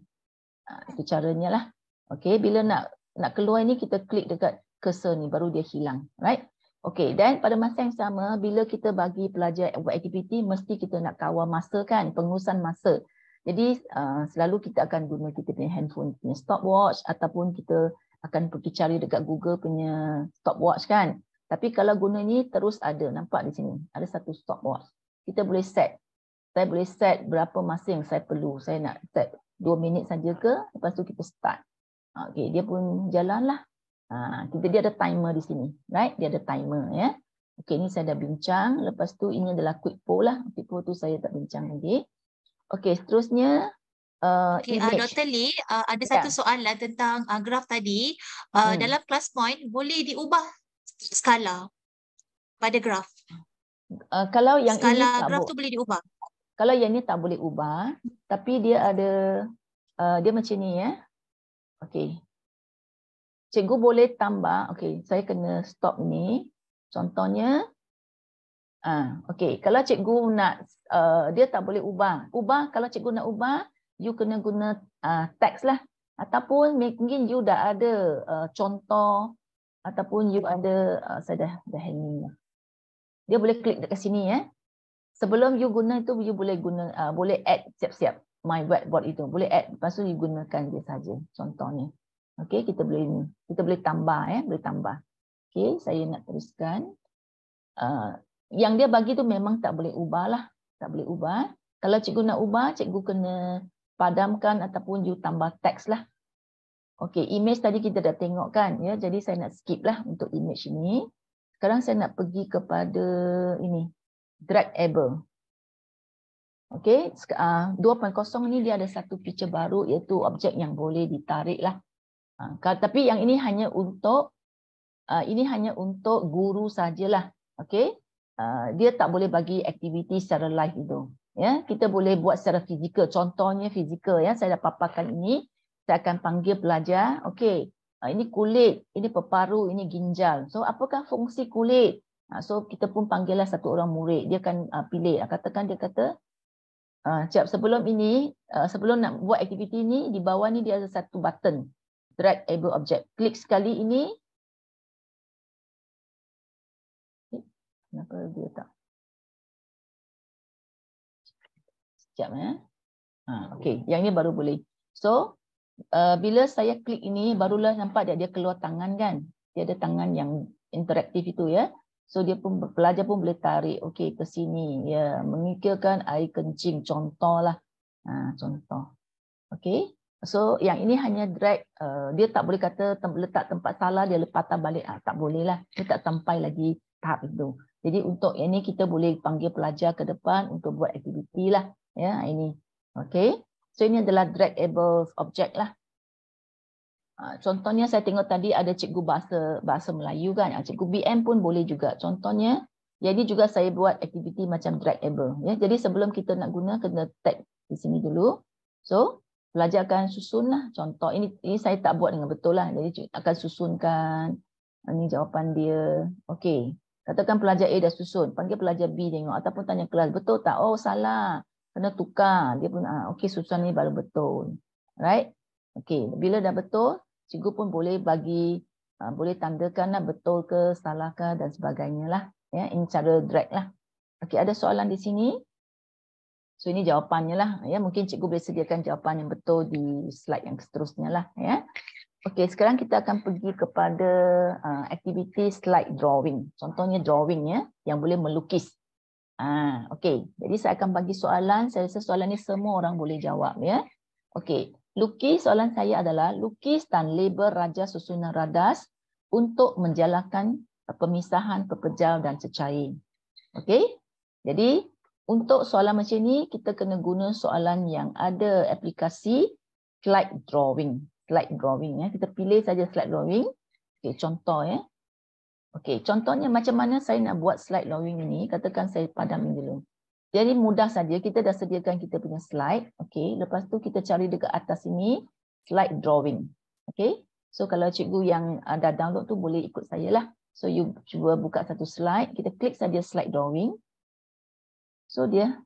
Itu caranya lah. Okay, bila nak keluar ni, kita klik dekat cursor ni, baru dia hilang. Right? Okay, dan pada masa yang sama, bila kita bagi pelajar buat aktiviti, mesti kita nak kawal masa kan, pengurusan masa. Jadi selalu kita akan guna kita punya handphone punya stopwatch, ataupun kita akan pergi cari dekat Google punya stopwatch kan. Tapi kalau guna ni terus ada, nampak di sini, ada satu stopwatch. Kita boleh set. Saya boleh set berapa masa yang saya perlu. Saya nak set 2 minit saja ke, lepas tu kita start. Okay, dia pun jalan lah. Dia ada timer di sini, right? Dia ada timer, ya. Okay, ni saya dah bincang. Lepas tu ini adalah quick poll lah. Quick poll tu saya tak bincang lagi. Okay, seterusnya. Dr. Lee, ada satu soalan tentang graf tadi. Dalam class point, boleh diubah skala pada graf? Kalau yang skala ini graf tu boleh diubah? Kalau yang ni tak boleh ubah, tapi dia ada, dia macam ni, ya. Okay. Cikgu boleh tambah, okay, saya kena stop ni. Contohnya, okay, kalau cikgu nak, dia tak boleh ubah. Kalau cikgu nak ubah, you kena guna teks lah. Ataupun mungkin you dah ada contoh, ataupun you ada, saya dah hanging lah. Dia boleh klik dekat sini, ya. Sebelum you guna itu, you boleh guna, boleh add siap-siap. my whiteboard itu. Boleh add, lepas tu digunakan dia saja contohnya. Okey, kita boleh tambah boleh tambah. Okey, saya nak teruskan. Yang dia bagi tu memang tak boleh ubah lah. Tak boleh ubah. Kalau cikgu nak ubah, cikgu kena padamkan ataupun you tambah teks lah. Okey, image tadi kita dah tengok kan. Ya, jadi saya nak skip lah untuk image ini. Sekarang saya nak pergi kepada ini. Dragable. Okey, 2.0 ni dia ada satu feature baru iaitu objek yang boleh ditarik lah. Tapi yang ini hanya untuk guru sajalah. Okey. Dia tak boleh bagi aktiviti secara live itu. Ya, kita boleh buat secara fizikal. Contohnya fizikal ya, saya dah paparkan ini. Saya akan panggil pelajar. Okey. Ini kulit, ini peparu, ini ginjal. So apakah fungsi kulit? So kita pun panggillah satu orang murid. Dia akan pilih. Katakan dia kata sebelum nak buat aktiviti ini, di bawah ni dia ada satu button. Drag able object. Klik sekali ini. Kenapa dia tak? Sekejap okey, yang ni baru boleh. So, bila saya klik ini, barulah nampak dia keluar tangan kan. Dia ada tangan yang interaktif itu ya. So pelajar pun boleh tarik okey ke sini ya, mengikirkan air kencing contohlah. Contoh. Okey. So yang ini hanya drag, dia tak boleh kata letak tempat salah dia patah balik, tak boleh lah. Dia tak sampai lagi tahap itu. Jadi untuk ini kita boleh panggil pelajar ke depan untuk buat aktiviti lah ya ini. Okey. So ini adalah dragable object lah. Contohnya saya tengok tadi ada cikgu bahasa Melayu kan. Cikgu BM pun boleh juga. Contohnya, jadi juga saya buat aktiviti macam dragable. Ya. Jadi sebelum kita nak guna, kena tag di sini dulu. So, pelajar akan susun lah. Contoh, ini saya tak buat dengan betul lah. Jadi akan susunkan. Ini jawapan dia. Okey. Katakan pelajar A dah susun. Panggil pelajar B tengok. Ataupun tanya kelas, betul tak? Oh, salah. Kena tukar. Dia pun, okey, susunan ni baru betul. Right? Okey. Bila dah betul, cikgu pun boleh boleh tandakan lah betul ke, salah ke dan sebagainya lah. Ya, ini cara drag lah. Okey, ada soalan di sini. So ini jawapannya lah. Ya, mungkin cikgu boleh sediakan jawapan yang betul di slide yang seterusnya lah. Ya. Okey, sekarang kita akan pergi kepada aktiviti slide drawing. Contohnya drawing ya, yang boleh melukis. Okey, jadi saya akan bagi soalan. Saya rasa soalan ni semua orang boleh jawab ya. Okey. Lukis, soalan saya adalah lukis dan label raja susunan radas untuk menjalankan pemisahan pepejal dan cecair. Okey? Jadi, untuk soalan macam ni, kita kena guna soalan yang ada aplikasi slide drawing. Slide drawing ya. Kita pilih saja slide drawing. Okey, contoh ya. Okey, contohnya macam mana saya nak buat slide drawing ini. Katakan saya padamin dulu. Jadi mudah saja, kita dah sediakan kita punya slide. Okey, lepas tu kita cari dekat atas ini slide drawing. Okey. So kalau cikgu yang dah download tu boleh ikut saya lah. So you cuba buka satu slide, kita klik saja slide drawing. So dia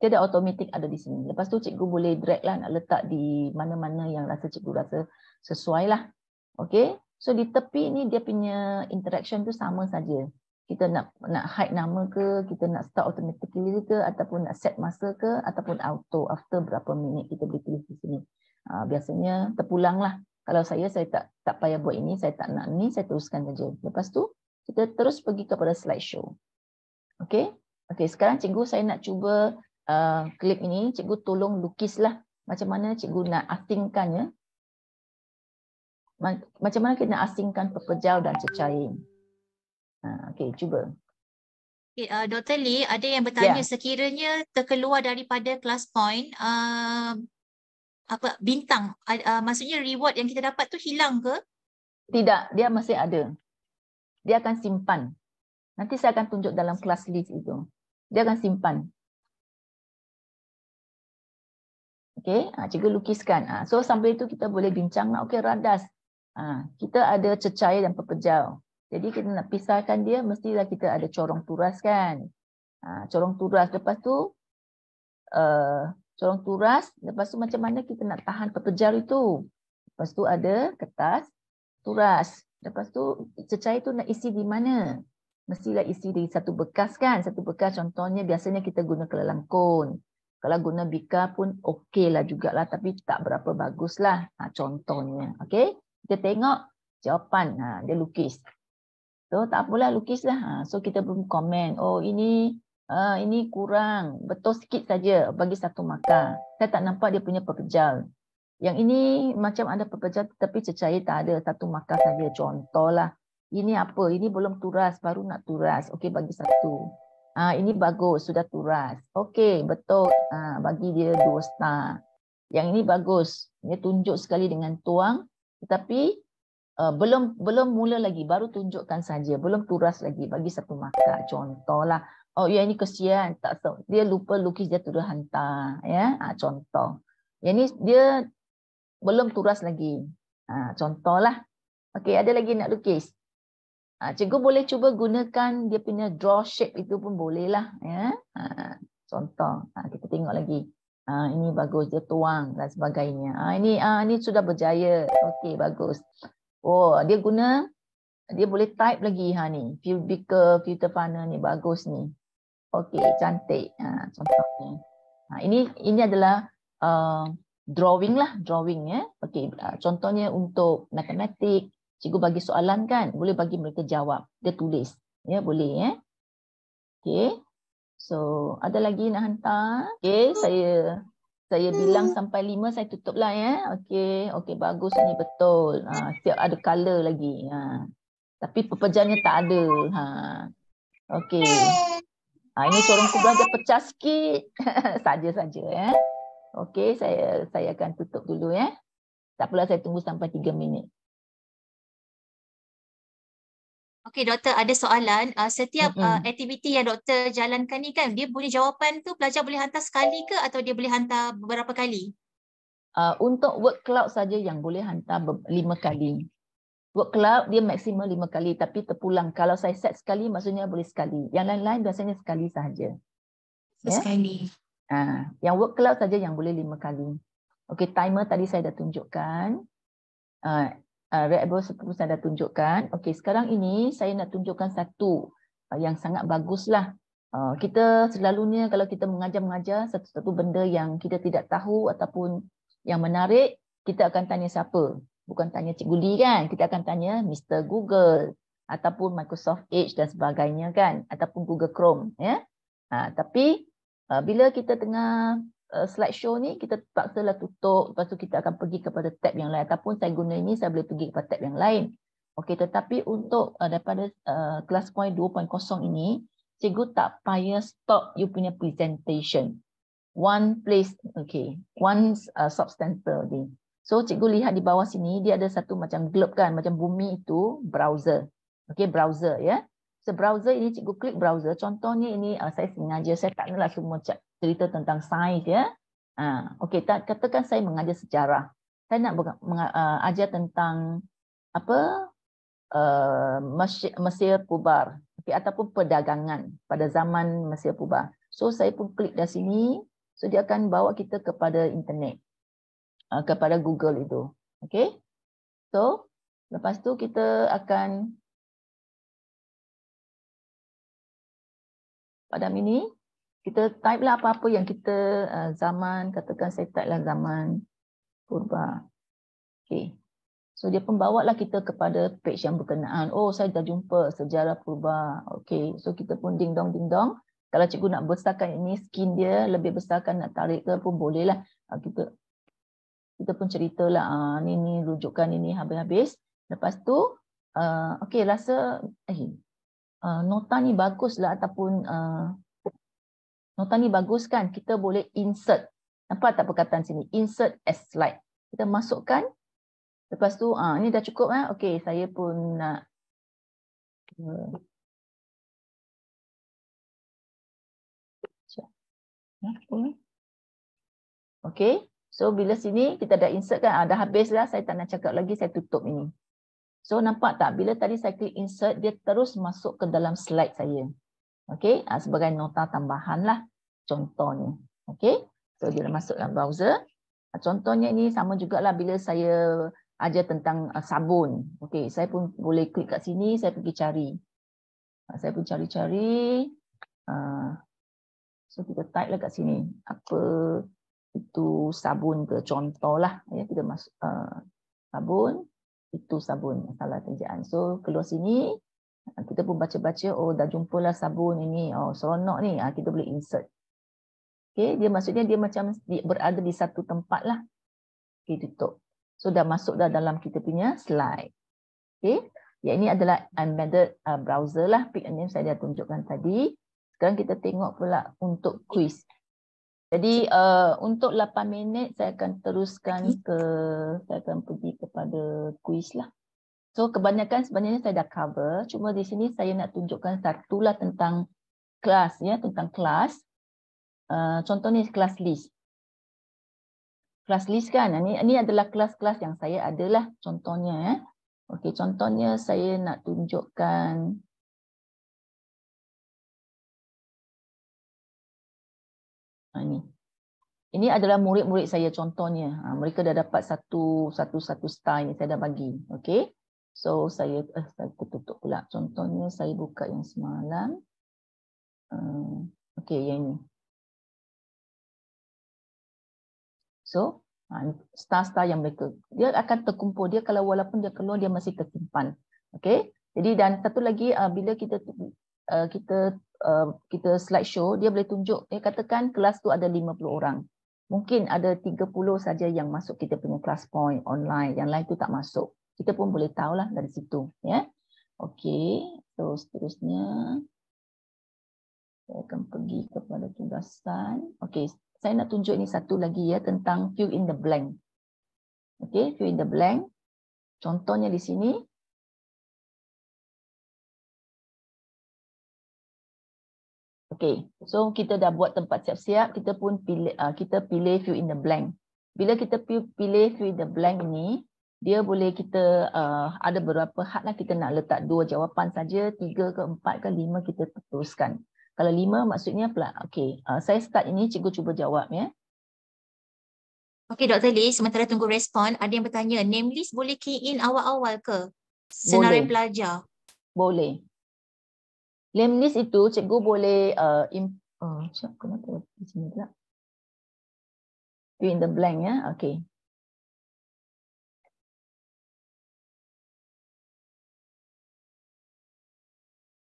dah automatic ada di sini. Lepas tu cikgu boleh drag lah nak letak di mana-mana yang cikgu rasa sesuai lah. Okey. So di tepi ni dia punya interaction tu sama saja. Kita nak hide nama ke, kita nak start automatically ke, ataupun nak set masa ke, ataupun auto after berapa minit kita boleh pilih di sini. Biasanya terpulang lah. Kalau saya tak payah buat ini, saya tak nak ni, saya teruskan saja. Lepas tu kita terus pergi kepada slideshow. Okey, sekarang cikgu saya nak cuba klik ini, cikgu tolong lukislah macam mana cikgu nak asingkan ya. Macam mana kita nak asingkan pepejal dan cecair. Okey, cuba. Okay, Dr. Lee, ada yang bertanya sekiranya terkeluar daripada class point, bintang, maksudnya reward yang kita dapat tu hilang ke? Tidak, dia masih ada. Dia akan simpan. Nanti saya akan tunjuk dalam class list itu. Dia akan simpan. Okey, cikgu lukiskan. So sampai itu kita boleh bincang lah. Okey, radas. Kita ada cecair dan pepejal. Jadi kita nak pisahkan dia, mestilah kita ada corong turas kan. Corong turas. Lepas tu, corong turas. Lepas tu macam mana kita nak tahan pepejal itu. Lepas tu ada kertas, turas. Lepas tu cecair tu nak isi di mana? Mestilah isi di satu bekas kan. Satu bekas contohnya biasanya kita guna kelelangkun. Kalau guna Bika pun okey lah jugalah, tapi tak berapa bagus lah. Contohnya. Okey. Kita tengok jawapan. Dia lukis. So tak apalah, lukislah. So kita pun komen. Oh ini kurang. Betul sikit saja. Bagi 1 markah. Saya tak nampak dia punya pepejal. Yang ini macam ada pepejal tetapi cecair tak ada. 1 markah saja. Contohlah. Ini apa? Ini belum turas. Baru nak turas. Okey, bagi 1. Ini bagus, sudah turas. Okey, betul. Bagi dia 2 star. Yang ini bagus. Dia tunjuk sekali dengan tuang. Tetapi belum mula lagi. Baru tunjukkan saja. Belum turas lagi. Bagi 1 markah. Contohlah. Oh ya, ini kesian. Dia lupa lukis, dia terus hantar. Ya, contoh. Yang ini dia belum turas lagi. Contohlah. Okey, ada lagi nak lukis. Cikgu boleh cuba gunakan dia punya draw shape itu pun boleh lah. Ya. Contoh, kita tengok lagi. Ini bagus, dia tuang dan sebagainya. Ini sudah berjaya. Okey, bagus. Oh, dia boleh type lagi. Ni, Beaker, filter funnel ni, bagus ni. Okey, cantik. Contohnya. Ini adalah drawing lah, drawing ya. Okey, contohnya untuk matematik. Cikgu bagi soalan kan, boleh bagi mereka jawab. Dia tulis. Ya, boleh ya. Okey. So, ada lagi nak hantar? Okey, saya bilang sampai 5 saya tutup lah ya. Okey, bagus ni betul. Siap ada color lagi. Tapi pepejannya tak ada. Okey. Ini sorong kubra dia pecah sikit. Saja-saja ya. Okey, saya akan tutup dulu ya. Tak apalah, saya tunggu sampai 3 minit. Okey, doktor, ada soalan. Setiap aktiviti yang doktor jalankan ni kan, dia boleh jawapan tu pelajar boleh hantar sekali ke atau dia boleh hantar beberapa kali? Untuk word cloud saja yang boleh hantar 5 kali. Word cloud dia maksimum 5 kali tapi terpulang. Kalau saya set sekali maksudnya boleh sekali. Yang lain-lain biasanya sekali sahaja. Sekali. Yang word cloud saja yang boleh 5 kali. Okey, timer tadi saya dah tunjukkan. Readable 10 saya dah tunjukkan. Okey, sekarang ini saya nak tunjukkan satu yang sangat baguslah. Kita selalunya kalau kita mengajar satu benda yang kita tidak tahu ataupun yang menarik, kita akan tanya siapa? Bukan tanya Cikgu Lee kan? Kita akan tanya Mr. Google ataupun Microsoft Edge dan sebagainya kan? Ataupun Google Chrome. Ya? Tapi bila kita tengah slideshow ni, kita terpaksalah tutup, lepas tu kita akan pergi kepada tab yang lain ataupun saya guna ini, saya boleh pergi kepada tab yang lain. Okey, tetapi untuk daripada kelas point 2.0 ini, cikgu tak payah stop you punya presentation. One place, okay, one substantial ni. So cikgu lihat di bawah sini, dia ada satu macam globe kan, macam bumi itu browser. Okey, browser ya. So browser ini cikgu klik browser. Contohnya ini saya sengaja, saya tak naklah semua cerita tentang sains ya. Okey, katakan saya mengajar sejarah. Saya nak ajar tentang apa? Mesir Purba, okay, ataupun perdagangan pada zaman Mesir Purba. So saya pun klik dari sini. So dia akan bawa kita kepada internet. Kepada Google itu. Okey. So lepas tu kita akan pada ini kita type lah apa-apa yang kita zaman, katakan saya type lah zaman Purba. Okey. So dia pun bawa lah kita kepada page yang berkenaan. Oh, saya dah jumpa sejarah Purba. Okey. So kita pun ding dong. Kalau cikgu nak besarkan ini skin dia lebih besarkan, nak tarik ke pun boleh lah. Kita pun ceritalah ni rujukan ini habis-habis. Lepas tu okey, rasa nota ni baguslah ataupun nota ni bagus kan, kita boleh insert. Nampak tak perkataan sini? Insert as slide. Kita masukkan. Lepas tu ini dah cukup kan? Okey, saya pun nak okey. So bila sini kita dah insert kan, dah habis dah, saya tak nak cakap lagi, saya tutup ini. So nampak tak, bila tadi saya klik insert, dia terus masuk ke dalam slide saya. Okey, sebagai nota tambahan lah contohnya. Okey, so dia dah masuk dalam browser. Contohnya ini sama jugalah bila saya ajar tentang sabun. Okey, saya pun boleh klik kat sini, saya pergi cari. Saya pun cari-cari. So kita type lah kat sini apa itu sabun ke, contohlah ya, kita masuk sabun, itu sabun, salah ejaan. So keluar sini kita pun baca-baca, oh dah jumpalah sabun ini, oh seronok ni, kita boleh insert. Okay, dia maksudnya dia macam berada di satu tempat lah. Okay, tutup. So dah masuk dah dalam kita punya slide. Okay, yang ini adalah embedded browser lah, pick and name saya dah tunjukkan tadi. Sekarang kita tengok pula untuk quiz. Jadi untuk 8 minit saya akan teruskan saya akan pergi kepada quiz lah. So kebanyakan sebenarnya saya dah cover, cuma di sini saya nak tunjukkan satulah tentang kelas ya, tentang kelas. Contoh ni kelas list. Kelas list kan, ini adalah kelas-kelas yang saya adalah contohnya ya. Okey, contohnya saya nak tunjukkan ini. Ini adalah murid-murid saya contohnya. Mereka dah dapat satu star ni saya dah bagi. Okey. So saya tutup pula. Contohnya saya buka yang semalam. Okey, yang ini. So, star-star yang mereka, dia akan terkumpul. Dia kalau walaupun dia keluar, dia masih tersimpan. Okey. Jadi dan satu lagi, bila kita slideshow, dia boleh tunjuk, katakan kelas tu ada 50 orang. Mungkin ada 30 saja yang masuk kita punya class point online, yang lain tu tak masuk. Kita pun boleh tahulah dari situ, ya. Okey, so seterusnya saya akan pergi kepada tugasan. Okey, saya nak tunjuk ini satu lagi ya, tentang fill in the blank. Okey, fill in the blank. Contohnya di sini. Okey, so kita dah buat tempat siap-siap, kita pun pilih fill in the blank. Bila kita pilih fill in the blank ini, dia boleh kita ada beberapa hak lah, kita nak letak 2 jawapan saja, 3 ke 4 ke 5 kita teruskan. Kalau 5 maksudnya okey, saya start ini, cikgu cuba jawab ya. Okey Dr. Lee, sementara tunggu respon, ada yang bertanya, name list boleh key in awal-awal ke? Senarai pelajar. Boleh. Name list itu cikgu boleh kenapa di sini pula? Fill in the blank ya. Okey.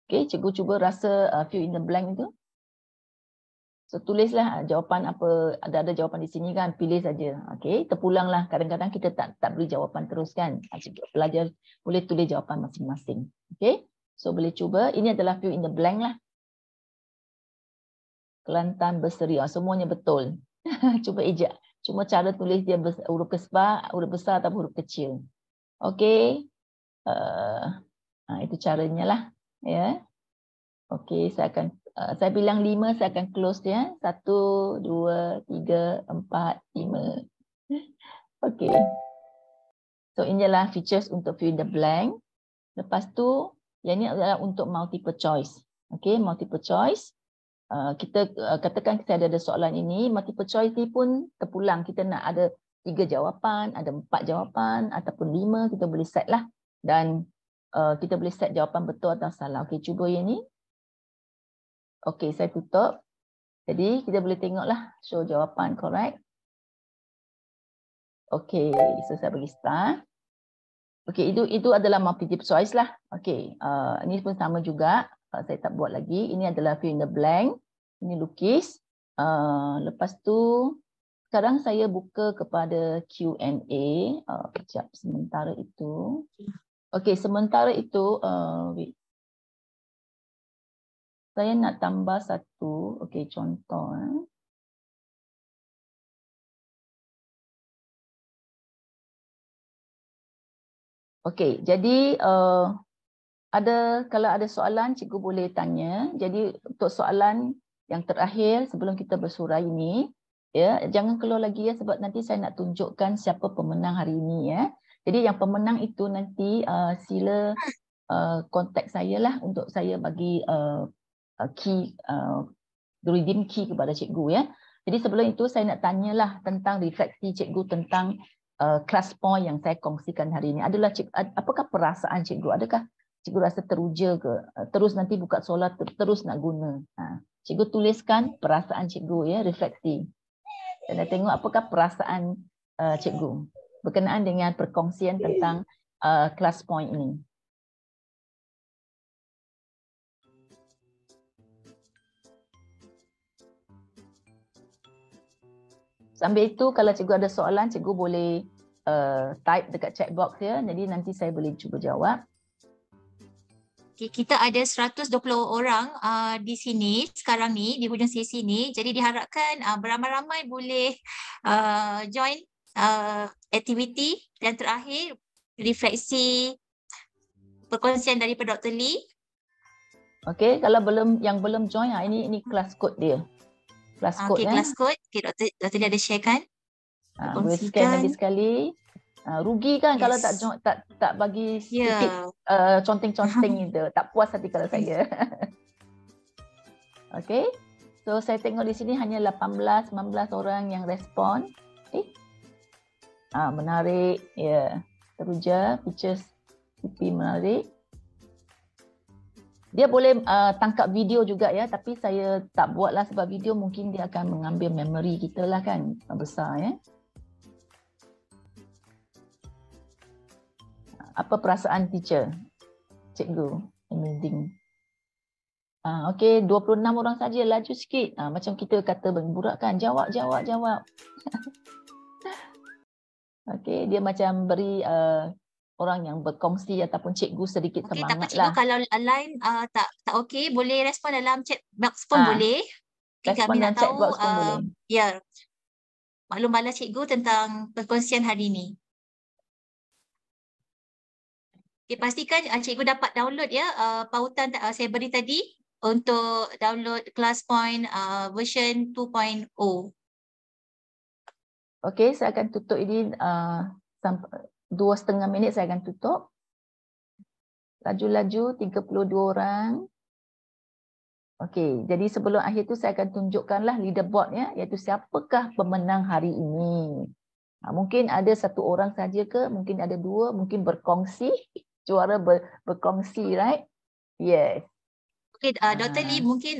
Okey, cikgu cuba rasa fill in the blank itu. So tulislah jawapan apa, ada jawapan di sini kan, pilih saja. Okey, terpulanglah. Kadang-kadang kita tak beri jawapan terus kan. Pelajar boleh tulis jawapan masing-masing. Okey. So boleh cuba, ini adalah fill in the blank lah. Kelantan Berseri, semuanya betul. Cuba ejak. Cuma cara tulis dia huruf besar atau huruf kecil. Okey. Itu caranya lah. Ya. Okey, saya bilang 5, saya akan close ya. 1, 2, 3, 4, 5. Okey. So inilah features untuk fill in the blank. Lepas tu yang ini adalah untuk multiple choice. Okey, multiple choice. Kita katakan kita ada soalan ini, multiple choice ni pun terpulang. Kita nak ada 3 jawapan, ada 4 jawapan ataupun 5, kita boleh set lah. Dan kita boleh set jawapan betul atau salah. Okey, cuba yang ni. Okey, saya tutup. Jadi kita boleh tengoklah show jawapan correct. Okey, so saya bagi start. Okey, itu adalah multiple choice lah. Okey, ini pun sama juga. Saya tak buat lagi. Ini adalah fill in the blank. Ini lukis. Lepas tu, sekarang saya buka kepada Q&A. Sekejap, sementara itu. Okey, sementara itu, wait. Saya nak tambah satu. Okey, contoh. Okey, jadi kalau ada soalan, cikgu boleh tanya. Jadi untuk soalan yang terakhir sebelum kita bersurai ini, ya, jangan keluar lagi ya, sebab nanti saya nak tunjukkan siapa pemenang hari ini ya. Jadi yang pemenang itu nanti sila kontak saya lah untuk saya bagi key, redeem key kepada cikgu ya. Jadi sebelum itu saya nak tanyalah tentang refleksi cikgu tentang class point yang saya kongsikan hari ini. Apakah perasaan cikgu? Adakah cikgu rasa teruja ke? Terus nanti buka solat terus nak guna. cikgu tuliskan perasaan cikgu ya, refleksi. Dan tengok apakah perasaan cikgu berkenaan dengan perkongsian tentang class point ini. Sambil itu kalau cikgu ada soalan, cikgu boleh type dekat chat box ya. Jadi nanti saya boleh cuba jawab. Okay, kita ada 120 orang di sini sekarang ni, di hujung sesi ni. Jadi diharapkan beramai-ramai boleh join aktiviti dan terakhir refleksi perkongsian daripada Dr. Lee. Okey, kalau yang belum join, ini kelas kod dia. Kelas kod ya. Kelas kod. Okay, Dr. Lee ada sharekan. Boleh scan lagi sekali. Rugi kan kalau tak bagi sedikit conteng-conteng itu. Tak puas hati kalau saya. Okey. So saya tengok di sini hanya 18-19 orang yang respon. Menarik. Ya. Teruja, pictures pipi menarik. Dia boleh tangkap video juga ya, tapi saya tak buatlah sebab video mungkin dia akan mengambil memori kita lah kan, besar ya. Apa perasaan teacher? Cikgu, amazing. Okey, 26 orang saja, laju sikit. Macam kita kata berburak kan, jawab. Okey, dia macam beri orang yang berkongsi ataupun cikgu sedikit semangat lah. Cikgu kalau line tak okey, boleh respon dalam chat box pun boleh. Respon dalam chat box pun boleh. Ya, maklum balas cikgu tentang perkongsian hari ini. Okay, pastikan cikgu dapat download ya pautan saya beri tadi untuk download ClassPoint version 2.0. Okey, saya akan tutup ini sampai 2,5 minit saya akan tutup. Laju-laju 32 orang. Okey, jadi sebelum akhir tu saya akan tunjukkanlah leaderboard ya, iaitu siapakah pemenang hari ini. Mungkin ada satu orang saja ke, mungkin ada dua, mungkin berkongsi. Juara berkongsi, right? Yes. Okay, Dr. Lee mungkin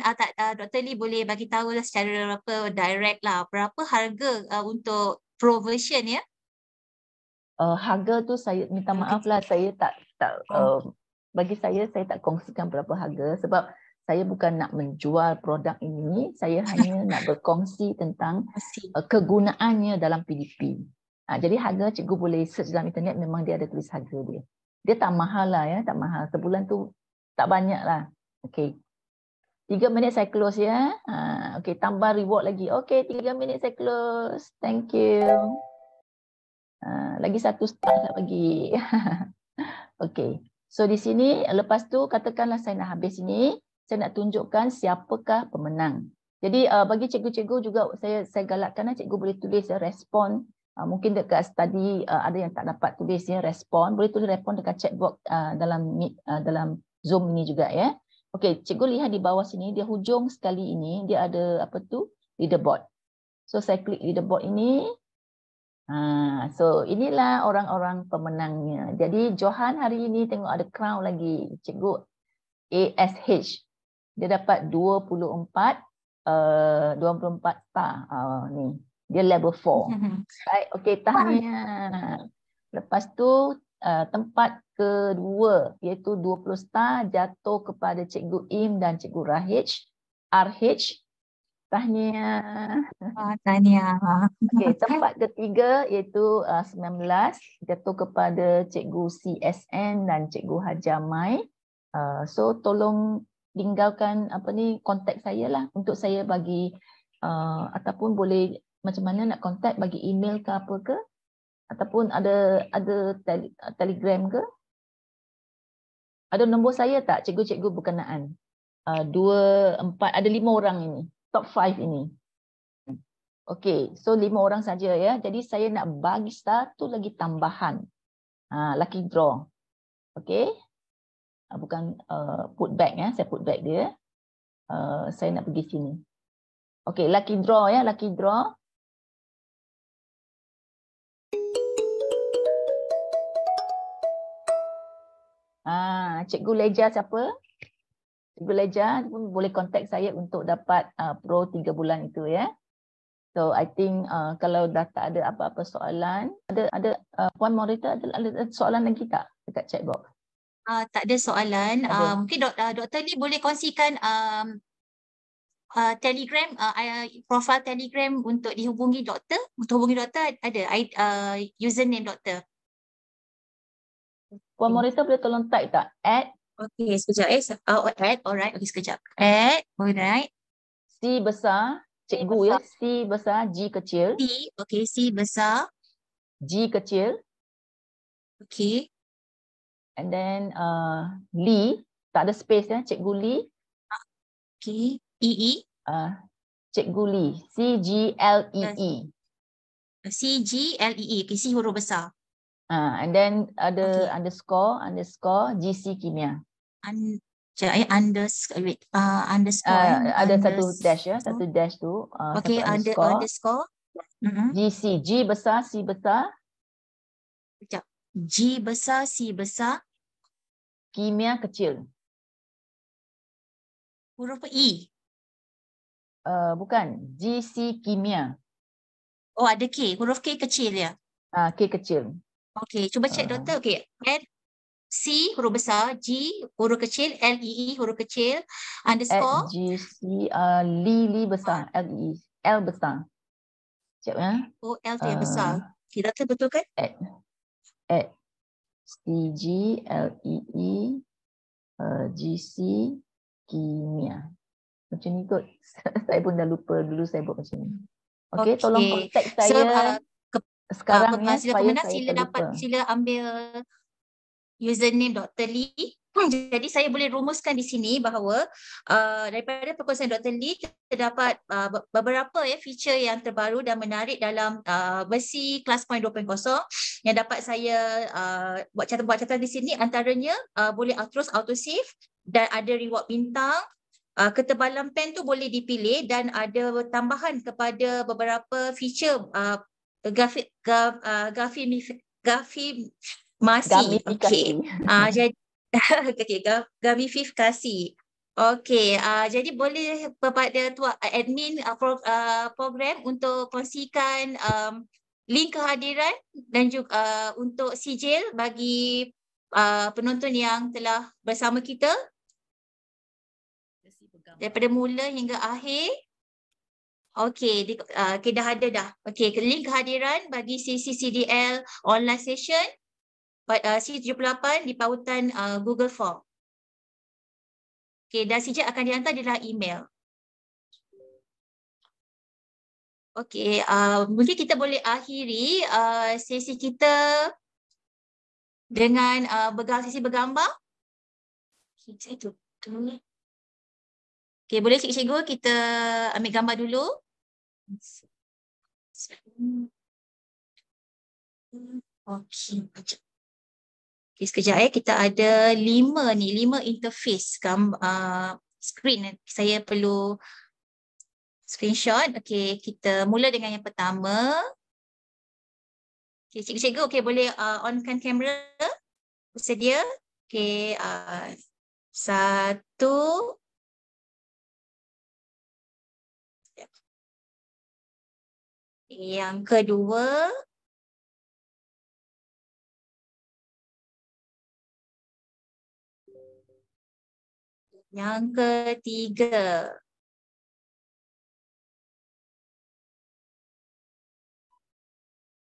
Dr. Lee boleh bagi tahu lah secara direct lah berapa harga untuk pro version ya? Harga tu saya minta maaf lah, saya tak bagi saya tak kongsikan berapa harga sebab saya bukan nak menjual produk ini, saya hanya nak berkongsi tentang kegunaannya dalam PDP. Jadi harga cikgu boleh search dalam internet, memang dia ada tulis harga dia. Dia tak mahal lah ya, tak mahal. Sebulan tu tak banyak lah. Okey. 3 minit saya close ya. Okey, tambah reward lagi. Okey, 3 minit saya close. Thank you. Lagi 1 star saya bagi. Okey. So di sini lepas tu katakanlah saya nak habis ini, saya nak tunjukkan siapakah pemenang. Jadi bagi cikgu-cikgu juga saya galakkan cikgu boleh tulis respon. Mungkin dekat study ada yang tak dapat tulis ya respon, boleh tulis respon dekat chat box dalam Zoom ini juga ya. Okey, cikgu lihat di bawah sini, dia hujung sekali ini dia ada apa tu? Leaderboard. So saya klik leaderboard ini. So inilah orang-orang pemenangnya. Jadi Johan hari ini tengok ada crown lagi, cikgu ASH. Dia dapat 24 star. Ni. Dia level 4. Baik, okey, tahniah. Lepas tu tempat kedua iaitu 20 star jatuh kepada Cikgu Im dan Cikgu RH. Tahniah. Tahniah. Okey, tempat ketiga iaitu 19 jatuh kepada Cikgu CSN dan Cikgu Hajamai. So tolong tinggalkan kontak saya lah untuk saya bagi ataupun boleh macam mana nak kontak, bagi email ke apa ke, ataupun ada telegram ke, ada nombor saya tak cikgu-cikgu berkenaan? 2, 4, ada 5 orang ini, top 5 ini. Okey, so 5 orang saja ya. Jadi saya nak bagi satu lagi tambahan, lucky draw. Okey, bukan put back ya, saya put back dia. Saya nak pergi sini. Okey, lucky draw ya, lucky draw. Cikgu Leja siapa? Cikgu Leja pun boleh contact saya untuk dapat pro 3 bulan itu ya. So I think kalau dah tak ada apa-apa soalan, ada Puan Moderator ada soalan lagi tak dekat chat box? Tak ada soalan. Mungkin Doktor ni boleh kongsikan Telegram, profil Telegram untuk dihubungi doktor. Untuk hubungi doktor ada username doktor. Puan Moderator boleh tolong type tak? Okey, sekejap alright. Okey, sekejap. Alright. C besar, cikgu ya. C besar, G kecil. C besar. G kecil. Okey. And then Lee, tak ada space ya, cikgu Lee. Okey. EE. Cikgu Lee, CGLEE. CGLEE, okay, C huruf besar. And then ada underscore GC Kimia. Underscore. Ada satu dash ya, satu dash tu. Okay, underscore. GC, G besar, C besar. Sekejap. G besar, C besar. Kimia kecil. Huruf E. Bukan, GC Kimia. Oh, ada K. Huruf K kecil ya? K kecil. Okay, cuba cek doktor. Okay. C huruf besar, G huruf kecil, LEE huruf kecil, underscore. GC Lee besar, LEE, L besar. Sekejap ya. Oh, L tu yang besar. Okay, doktor betul kan? CGLEE GC Kimia. Macam ni kot. Saya pun dah lupa dulu saya buat macam ni. Okey, tolong kontak saya sekarang ya supaya saya terlupa. Sila ambil username Dr. Lee. Jadi saya boleh rumuskan di sini bahawa daripada perkongsian Dr. Lee kita dapat beberapa feature yang terbaru dan menarik dalam versi Kelas Point 2.0 yang dapat saya buat catatan di sini, antaranya boleh terus auto save dan ada reward bintang. Ketebalan pen tu boleh dipilih dan ada tambahan kepada beberapa feature gamifikasi. Gamifikasi. Okey, jadi boleh kepada admin program untuk kongsikan link kehadiran dan juga untuk sijil bagi penonton yang telah bersama kita daripada mula hingga akhir. Okey, dah ada dah. Okey, link kehadiran bagi sesi CDL online session C78 di pautan Google Form. Okey, dan sijil akan dihantar di dalam email. Okey, mungkin kita boleh akhiri sesi kita dengan sesi bergambar. Okay, saya tutup. Okey, boleh cikgu kita ambil gambar dulu. Okey, sekejap kita ada 5 interface screen. Saya perlu screenshot. Okey, kita mula dengan yang pertama. Okey, cikgu okey, boleh onkan kamera. Bersedia? Okey, 1. Yang kedua. Yang ketiga.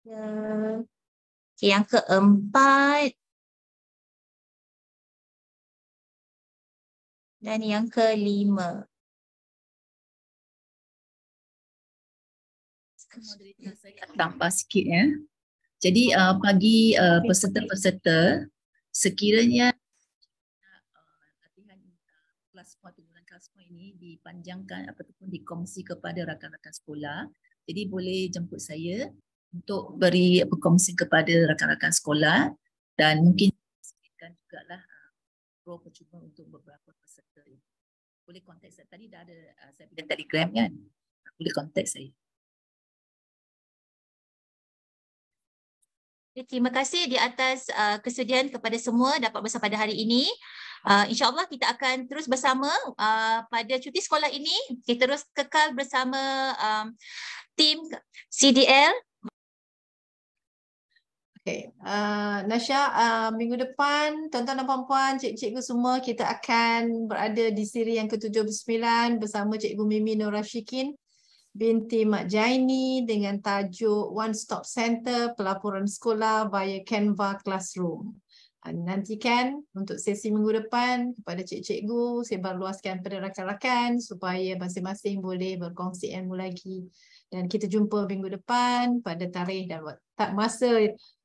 Okay, yang keempat. Dan yang kelima. Moderator saya tambah sikit ya. Jadi bagi peserta-peserta, sekiranya latihan kelas point ini dipanjangkan ataupun dikongsi kepada rakan-rakan sekolah, jadi boleh jemput saya untuk beri berkongsi kepada rakan-rakan sekolah dan mungkin sediakan jugalah pro percuma untuk beberapa peserta. Boleh kontak saya. Tadi dah ada saya pilih Telegram kan? Boleh kontak saya. Terima kasih di atas kesediaan kepada semua dapat bersama pada hari ini. InsyaAllah kita akan terus bersama pada cuti sekolah ini. Kita terus kekal bersama tim CDL. Okay. Nasha, minggu depan tuan-tuan dan puan-puan, cikgu semua kita akan berada di siri yang ke-79 bersama Cikgu Mimi Nur Rashikin binti Mak Jaini dengan tajuk One Stop Center Pelaporan Sekolah via Canva Classroom. Nantikan untuk sesi minggu depan kepada cikgu-cikgu sebarluaskan pada rakan-rakan supaya masing-masing boleh berkongsi ilmu lagi. Dan kita jumpa minggu depan pada tarikh dan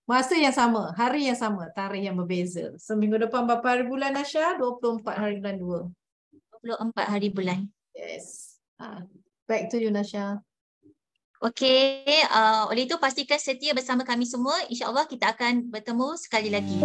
masa yang sama, hari yang sama, tarikh yang berbeza. So minggu depan berapa hari bulan Nasha? 24 hari bulan 2. 24 hari bulan. Yes. Back to you Nasha. Okey, oleh itu pastikan setia bersama kami semua. InsyaAllah kita akan bertemu sekali lagi.